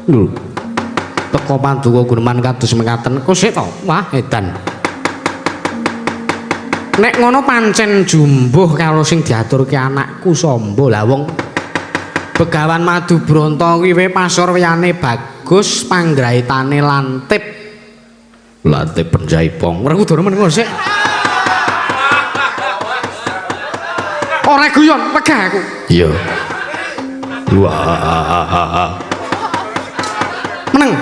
lho teka Paduka Guneman kados mekaten kosek to wah edan nek ngono pancen jumbuh karo sing diaturke anakku Samba lah wong Begawan Madu Branta kuwi pasurwyane bagus panggraitane lantip penjaipong ora kudu men sik ora guyon wegah aku iya wah meneng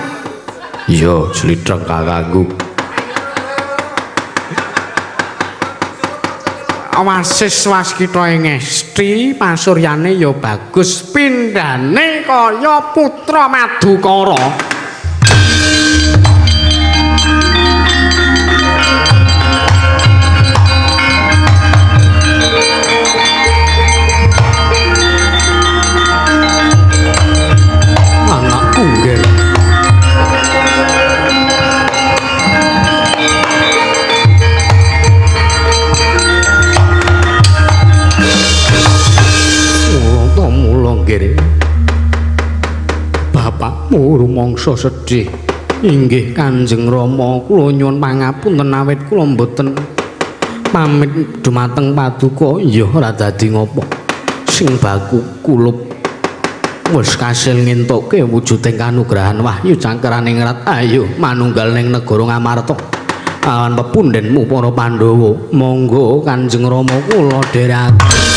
iya slidreng kakangku Wasis waskita ing Esti pasuryane ya bagus pindhane kaya putra Madukara anak unggal Bapakmu rumangsa sedih inggih Kanjeng Rama kula nyuwun pangapunten awit kula mboten pamit dumateng Paduka ya ora dadi ngopo sing baku kulup wis kasil ngentukke wujuding kanugrahan wahyu cangkeraning rat ayo manunggal ning negara Ngamarta awan pepundhenmu para Pandhawa monggo Kanjeng Rama kula dherekaken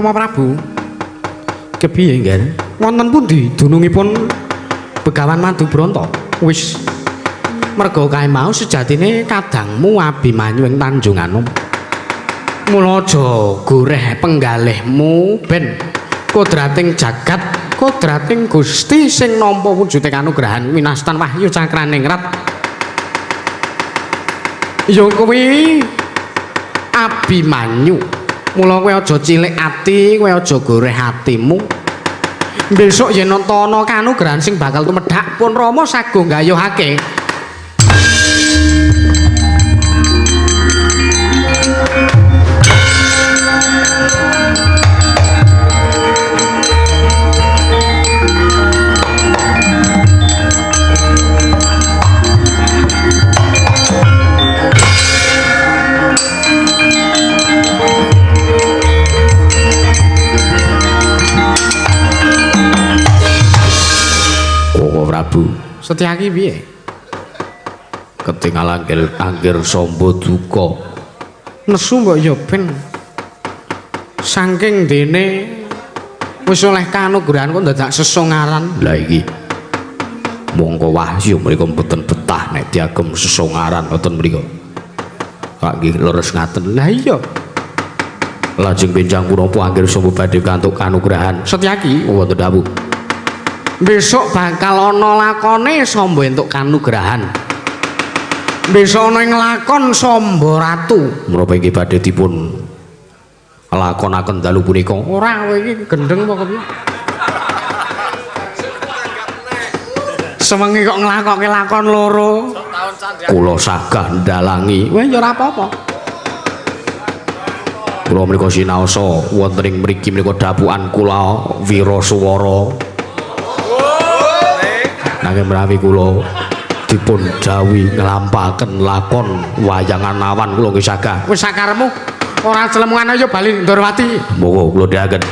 Rama Prabu kepiye nggih wonten pundi dunungipun Begawan Madu Branta wis merga kae mau sejatine kadangmu Abimanyu ing Tanjung Anom mula aja goreh penggalihmu ben kodrating jagat kodrating Gusti sing nampa wujuding kanugrahan winastan wahyu cakraning rat ya kuwi Abimanyu mula kowe aja cilik ati kowe aja goreh atimu besok yen ana kanugrahan sing bakal tumedhak pun Rama sago gayuhake Prabu Setyaki piye ketingal anggir Samba duka nesu mbok ya ben saking dene wis oleh kanugrahan kok dadak sesongaran lha iki mongko wahyu mriku mboten betah nek diagem sesongaran ngoten mriku kok nggih leres ngaten lha iya lajeng benjang punapa anggir Samba badhe kantuk kanugrahan Setyaki wonten dawuh besok bakal ana lakone Samba entuk kanugrahan besok ana ing lakon Samba Ratu menapa iki badhe dipun lakonaken dalu punika ora kowe iki gendeng apa kepiye sewengi kok nglakokke lakon loro kula sagah ndalangi wah ya ora apa-apa kula menika sinaosa wonten ing mriki menika dapukan kula Wiraswara nanging menawi kula dipun dawuhi nglampahaken lakon wayangan awan kula nggih sagah wis sakarepmu ora celemungan ayo bali Ndorowati monggo kula dhehaken